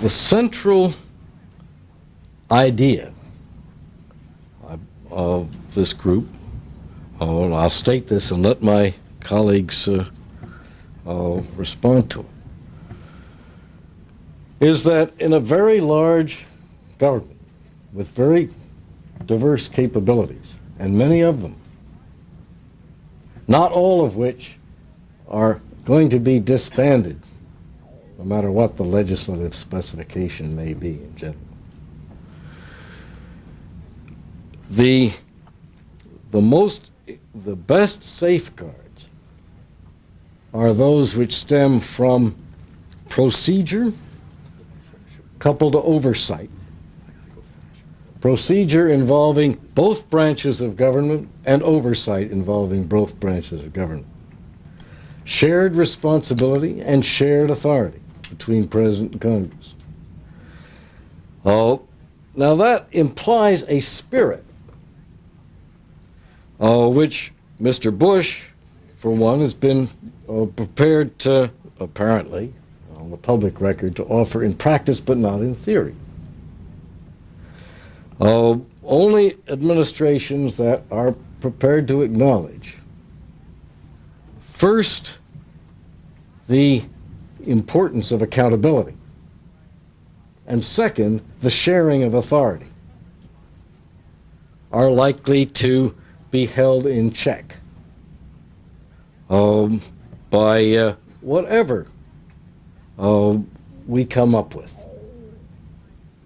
central idea of this group, and I'll state this and let my colleagues respond to it, is that in a very large government with very diverse capabilities, and many of them, not all of which are going to be disbanded, no matter what the legislative specification may be in general. The best safeguards are those which stem from procedure coupled to oversight. Procedure involving both branches of government and oversight involving both branches of government. Shared responsibility and shared authority between President and Congress. Now that implies a spirit which Mr. Bush, for one, has been prepared to, apparently, on the public record, to offer in practice but not in theory. Only administrations that are prepared to acknowledge, first, the importance of accountability. And second, the sharing of authority are likely to be held in check by whatever we come up with.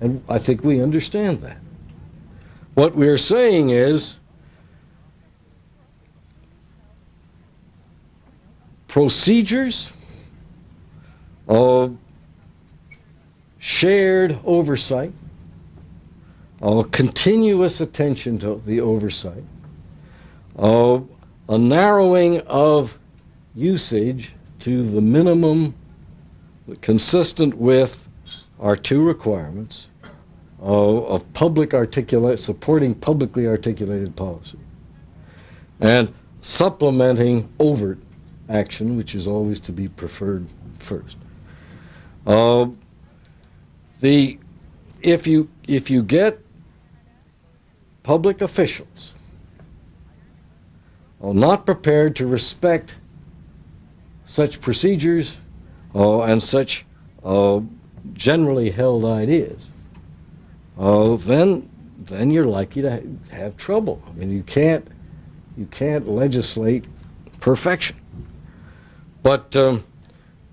And I think we understand that. What we're saying is procedures, shared oversight, continuous attention to the oversight, a narrowing of usage to the minimum consistent with our two requirements of supporting publicly articulated policy, and supplementing overt action, which is always to be preferred first. If you get public officials not prepared to respect such procedures and such generally held ideas, then you're likely to have trouble. I mean, you can't legislate perfection. But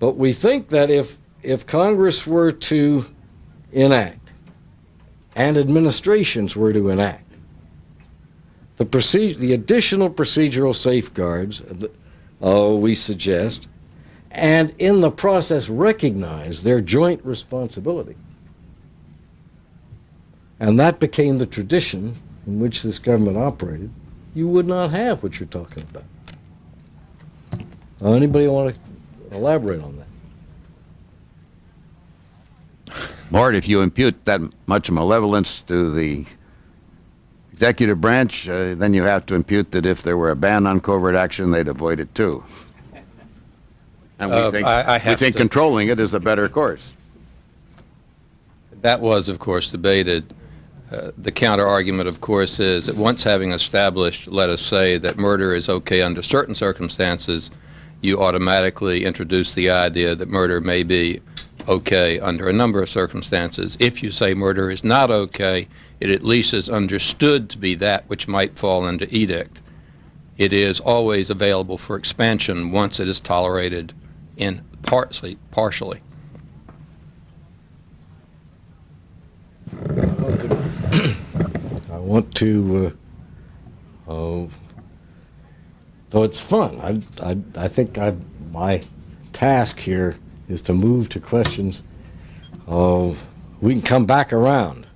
we think that if Congress were to enact and administrations were to enact the additional procedural safeguards we suggest, and in the process recognize their joint responsibility, and that became the tradition in which this government operated, you would not have what you're talking about. Anybody want to elaborate on that? Mort, if you impute that much malevolence to the executive branch, then you have to impute that if there were a ban on covert action, they'd avoid it too. And we think controlling it is a better course. That was, of course, debated. The counter-argument, of course, is that once having established, let us say, that murder is okay under certain circumstances, you automatically introduce the idea that murder may be okay under a number of circumstances. If you say murder is not okay, it at least is understood to be that which might fall under edict. It is always available for expansion once it is tolerated in partially. I want to, though it's fun, I think my task here is to move to questions of, we can come back around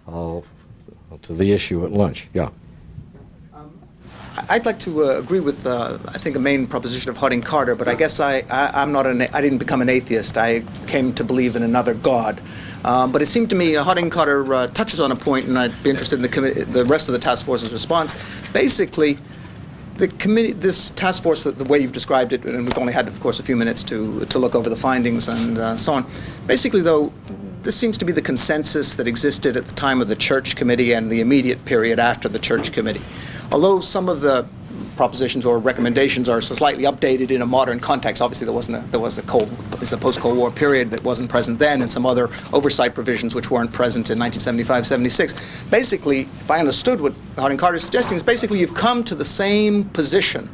to the issue at lunch. Yeah. I'd like to agree with, I think, a main proposition of Harding-Carter, but I guess I didn't become an atheist. I came to believe in another God. But it seemed to me Harding-Carter touches on a point, and I'd be interested in the rest of the task force's response. Basically, this task force, the way you've described it, and we've only had, of course, a few minutes to look over the findings and so on. Basically, though, this seems to be the consensus that existed at the time of the Church Committee and the immediate period after the Church Committee. Although some of the propositions or recommendations are slightly updated in a modern context. Obviously, there was a post-Cold War period that wasn't present then, and some other oversight provisions which weren't present in 1975-76. Basically, if I understood what Harding-Carter is suggesting, is basically you've come to the same position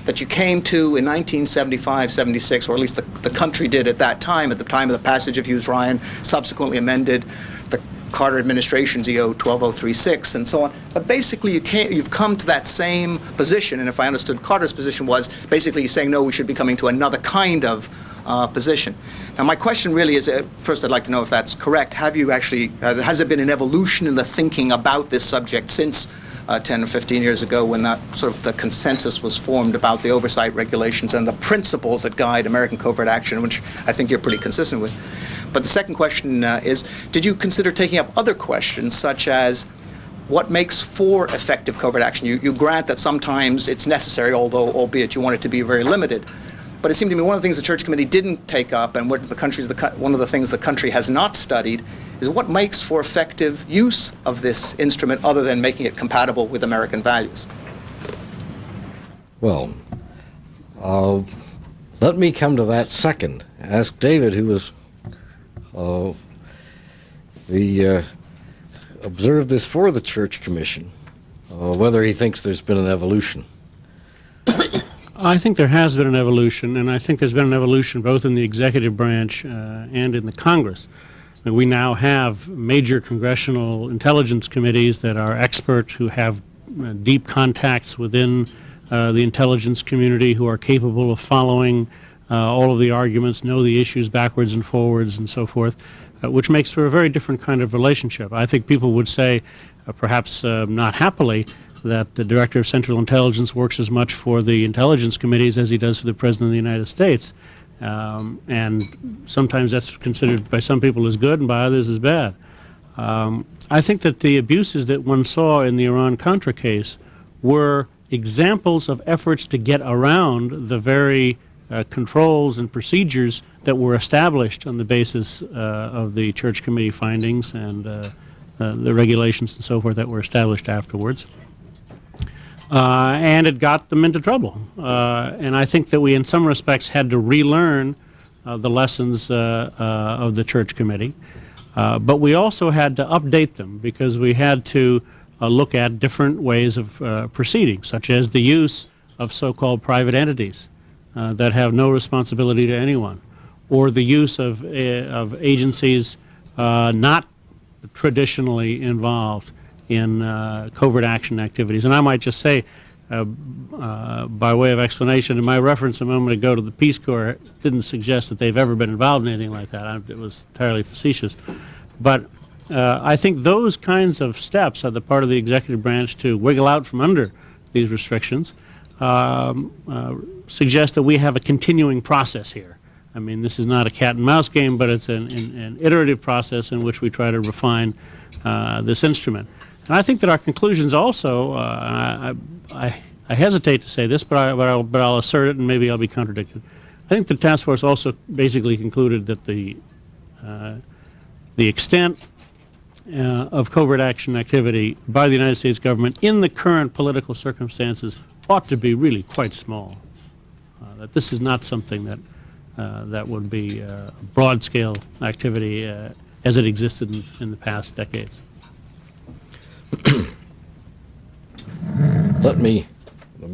that you came to in 1975-76, or at least the country did at that time, at the time of the passage of Hughes-Ryan, subsequently amended the Carter administration's EO 12036 and so on. But basically you've come to that same position, and if I understood Carter's position was basically he's saying no, we should be coming to another kind of position. Now my question really is, first I'd like to know if that's correct. Have you actually, has there been an evolution in the thinking about this subject since 10 or 15 years ago, when that sort of the consensus was formed about the oversight regulations and the principles that guide American covert action, which I think you're pretty consistent with? But the second question is, did you consider taking up other questions, such as what makes for effective covert action? You grant that sometimes it's necessary, although albeit you want it to be very limited. But it seemed to me one of the things the Church Committee didn't take up, and one of the things the country has not studied, is what makes for effective use of this instrument other than making it compatible with American values. Well, let Let me come to that second. Ask David, who was observed this for the Church Commission, whether he thinks there's been an evolution. I think there has been an evolution, and I think there's been an evolution both in the executive branch and in the Congress. And we now have major congressional intelligence committees that are experts who have deep contacts within the intelligence community, who are capable of following all of the arguments, know the issues backwards and forwards and so forth, which makes for a very different kind of relationship. I think people would say, perhaps not happily, that the Director of Central Intelligence works as much for the intelligence committees as he does for the President of the United States. And sometimes that's considered by some people as good and by others as bad. I think that the abuses that one saw in the Iran-Contra case were examples of efforts to get around the very controls and procedures that were established on the basis of the Church Committee findings and the regulations and so forth that were established afterwards. And it got them into trouble. And I think that we, in some respects, had to relearn the lessons of the Church Committee. But we also had to update them because we had to look at different ways of proceeding, such as the use of so-called private entities that have no responsibility to anyone, or the use of agencies not traditionally involved in covert action activities. And I might just say, by way of explanation, in my reference a moment ago to the Peace Corps didn't suggest that they've ever been involved in anything like that. It was entirely facetious. But I think those kinds of steps on the part of the executive branch to wiggle out from under these restrictions suggest that we have a continuing process here. I mean, this is not a cat and mouse game, but it's an iterative process in which we try to refine this instrument. And I think that our conclusions also, I hesitate to say this, but I'll assert it and maybe I'll be contradicted. I think the task force also basically concluded that the extent of covert action activity by the United States government in the current political circumstances ought to be really quite small. That this is not something that would be a broad-scale activity as it existed in the past decades. Let me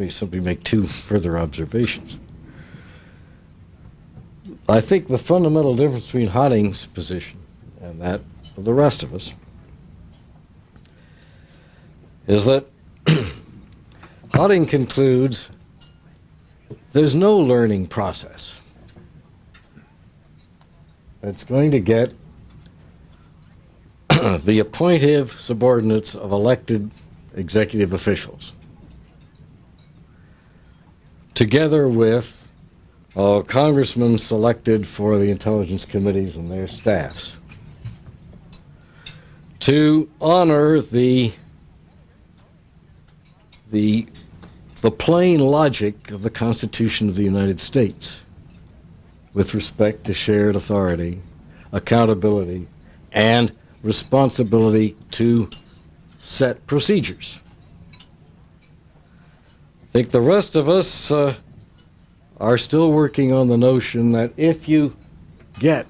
simply make two further observations. I think the fundamental difference between Hotting's position and that of the rest of us is that Hotting concludes there's no learning process. It's going to get the appointive subordinates of elected executive officials together with congressmen selected for the intelligence committees and their staffs to honor the plain logic of the Constitution of the United States with respect to shared authority, accountability, and responsibility to set procedures. I think the rest of us are still working on the notion that if you get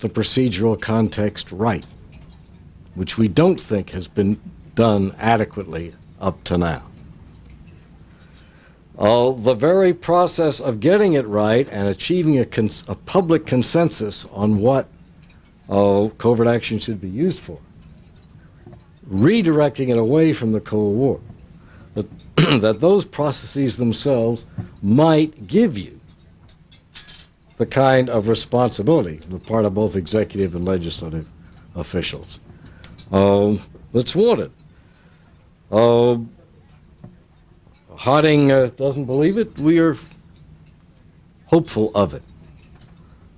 the procedural context right, which we don't think has been done adequately up to now, the very process of getting it right and achieving a public consensus on what covert action should be used for, redirecting it away from the Cold War, that those processes themselves might give you the kind of responsibility on the part of both executive and legislative officials that's wanted. Hotting doesn't believe it. We are hopeful of it.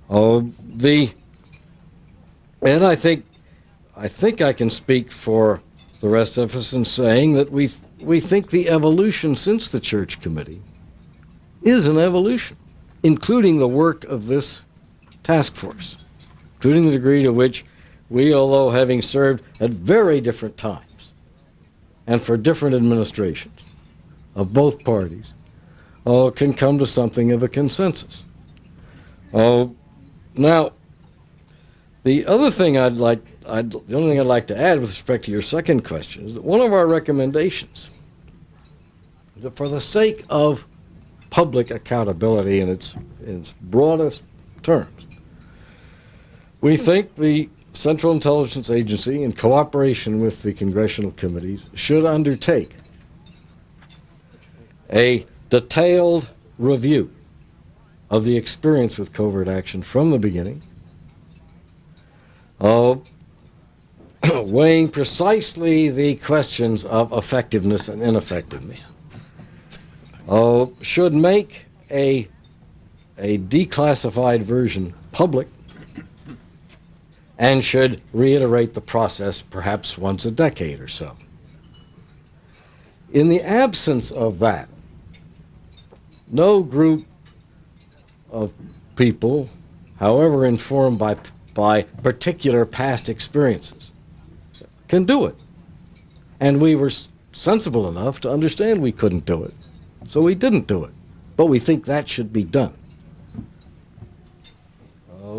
And I think I can speak for the rest of us in saying that we think the evolution since the Church Committee is an evolution, including the work of this task force, including the degree to which we, although having served at very different times and for different administrations of both parties, can come to something of a consensus. Oh, now, the other thing the only thing I'd like to add with respect to your second question is that one of our recommendations, that for the sake of public accountability in its broadest terms, we think the Central Intelligence Agency, in cooperation with the congressional committees, should undertake a detailed review of the experience with covert action from the beginning, weighing precisely the questions of effectiveness and ineffectiveness, should make a declassified version public, and should reiterate the process perhaps once a decade or so. In the absence of that, no group of people, however informed by particular past experiences, can do it. And we were sensible enough to understand we couldn't do it, so we didn't do it. But we think that should be done.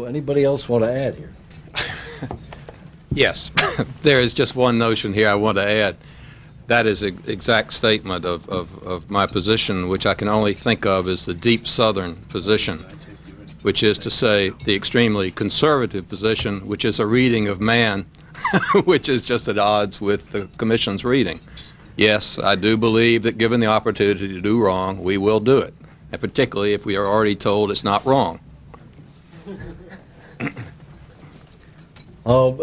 Anybody else want to add here? Yes, there is just one notion here I want to add. That is an exact statement of my position, which I can only think of as the deep Southern position, which is to say the extremely conservative position, which is a reading of man, which is just at odds with the Commission's reading. Yes, I do believe that given the opportunity to do wrong, we will do it, and particularly if we are already told it's not wrong.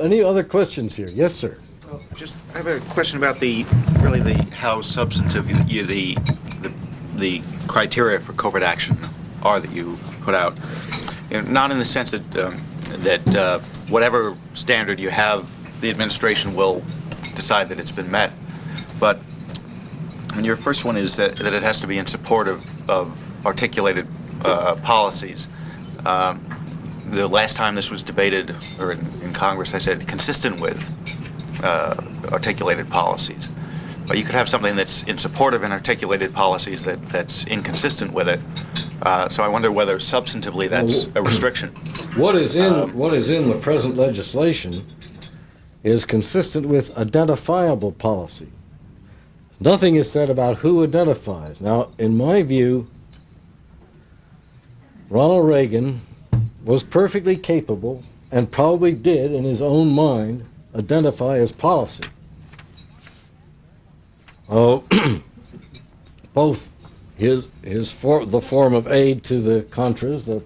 Any other questions here? Yes, sir. I have a question about how substantive the criteria for covert action are that you put out. Not in the sense that whatever standard you have, the administration will decide that it's been met, but your first one is that it has to be in support of articulated policies. The last time this was debated or in Congress, I said consistent with articulated policies. But you could have something that's in support of an articulated policies that's inconsistent with it. So I wonder whether substantively that's a restriction. What is in the present legislation is consistent with identifiable policy. Nothing is said about who identifies. Now, in my view, Ronald Reagan was perfectly capable and probably did, in his own mind, identify as policy. Both the form of aid to the Contras that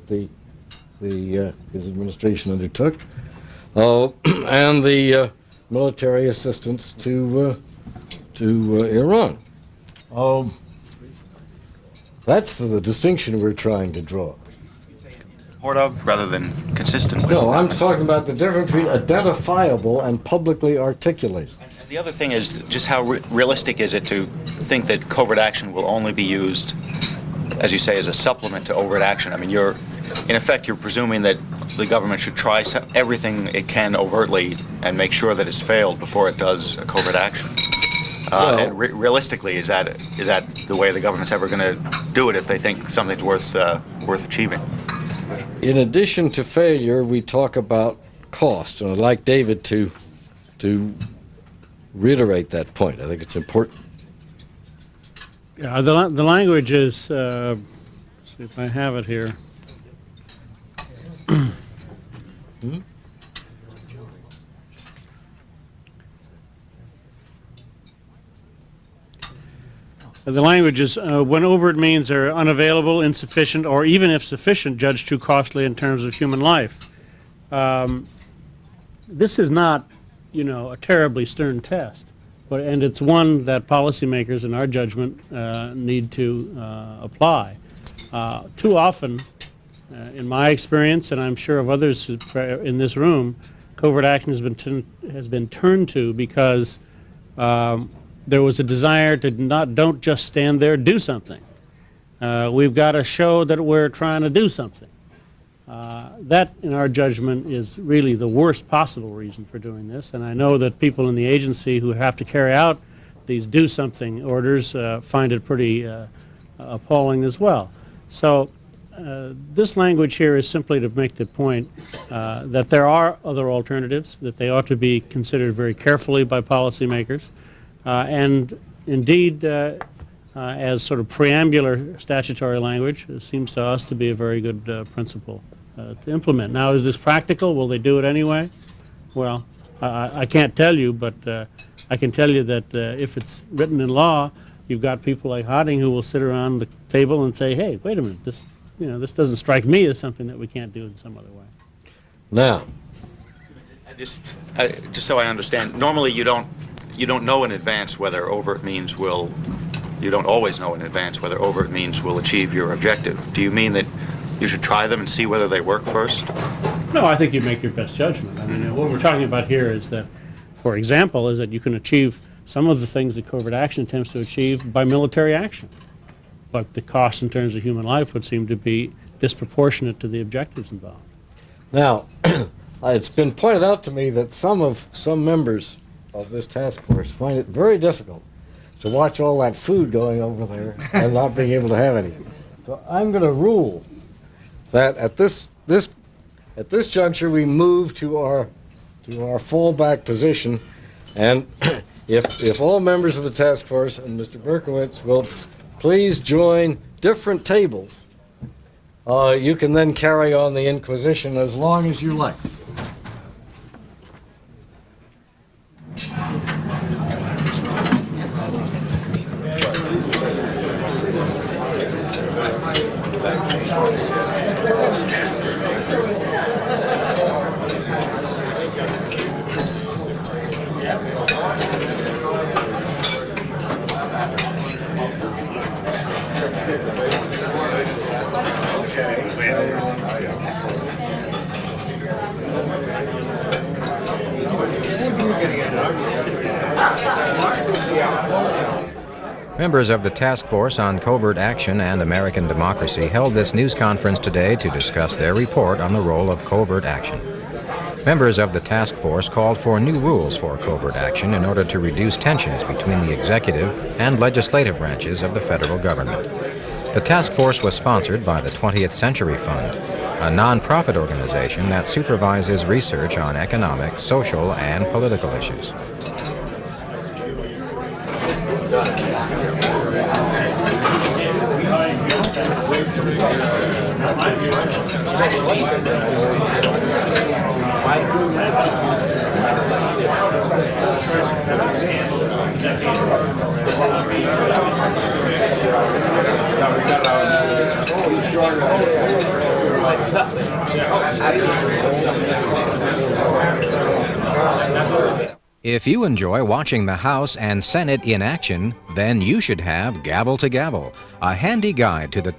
his administration undertook, and the military assistance to Iran. That's the distinction we're trying to draw. Support of rather than consistent with. No, I'm talking about the difference between identifiable and publicly articulated. And the other thing is just how realistic is it to think that covert action will only be used, as you say, as a supplement to overt action? I mean, in effect, you're presuming that the government should try everything it can overtly and make sure that it's failed before it does a covert action. And realistically, is that the way the government's ever going to do it if they think something's worth achieving? In addition to failure, we talk about cost, and I'd like David to reiterate that point. I think it's important. Yeah, the language is, let's see if I have it here. The language is when overt means are unavailable, insufficient, or even if sufficient, judged too costly in terms of human life. This is not, a terribly stern test, and it's one that policymakers, in our judgment, need to apply. Too often, in my experience, and I'm sure of others in this room, covert action has been turned to because there was a desire to don't just stand there, do something. We've got to show that we're trying to do something. That, in our judgment, is really the worst possible reason for doing this. And I know that people in the agency who have to carry out these do something orders find it pretty appalling as well. So this language here is simply to make the point that there are other alternatives, that they ought to be considered very carefully by policymakers, and indeed, as sort of preambular statutory language, it seems to us to be a very good principle to implement. Now, is this practical? Will they do it anyway? Well, I can't tell you, but I can tell you that if it's written in law, you've got people like Harding who will sit around the table and say, "Hey, wait a minute, this doesn't strike me as something that we can't do in some other way." Now, Just so I understand, normally you don't know in advance whether overt means will. You don't always know in advance whether overt means will achieve your objective. Do you mean that you should try them and see whether they work first? No, I think you make your best judgment. I mean, what we're talking about here is that, for example, is that you can achieve some of the things that covert action attempts to achieve by military action. But the cost in terms of human life would seem to be disproportionate to the objectives involved. now, it's been pointed out to me that some members of this task force find it very difficult to watch all that food going over there and not being able to have any. So I'm going to rule that at this juncture we move to our fallback position, and if all members of the task force and Mr. Berkowitz will please join different tables, you can then carry on the inquisition as long as you like. Members of the Task Force on Covert Action and American Democracy held this news conference today to discuss their report on the role of covert action. Members of the task force called for new rules for covert action in order to reduce tensions between the executive and legislative branches of the federal government. The task force was sponsored by the 20th Century Fund, a non-profit organization that supervises research on economic, social, and political issues. If you enjoy watching the House and Senate in action, then you should have Gavel to Gavel, a handy guide to the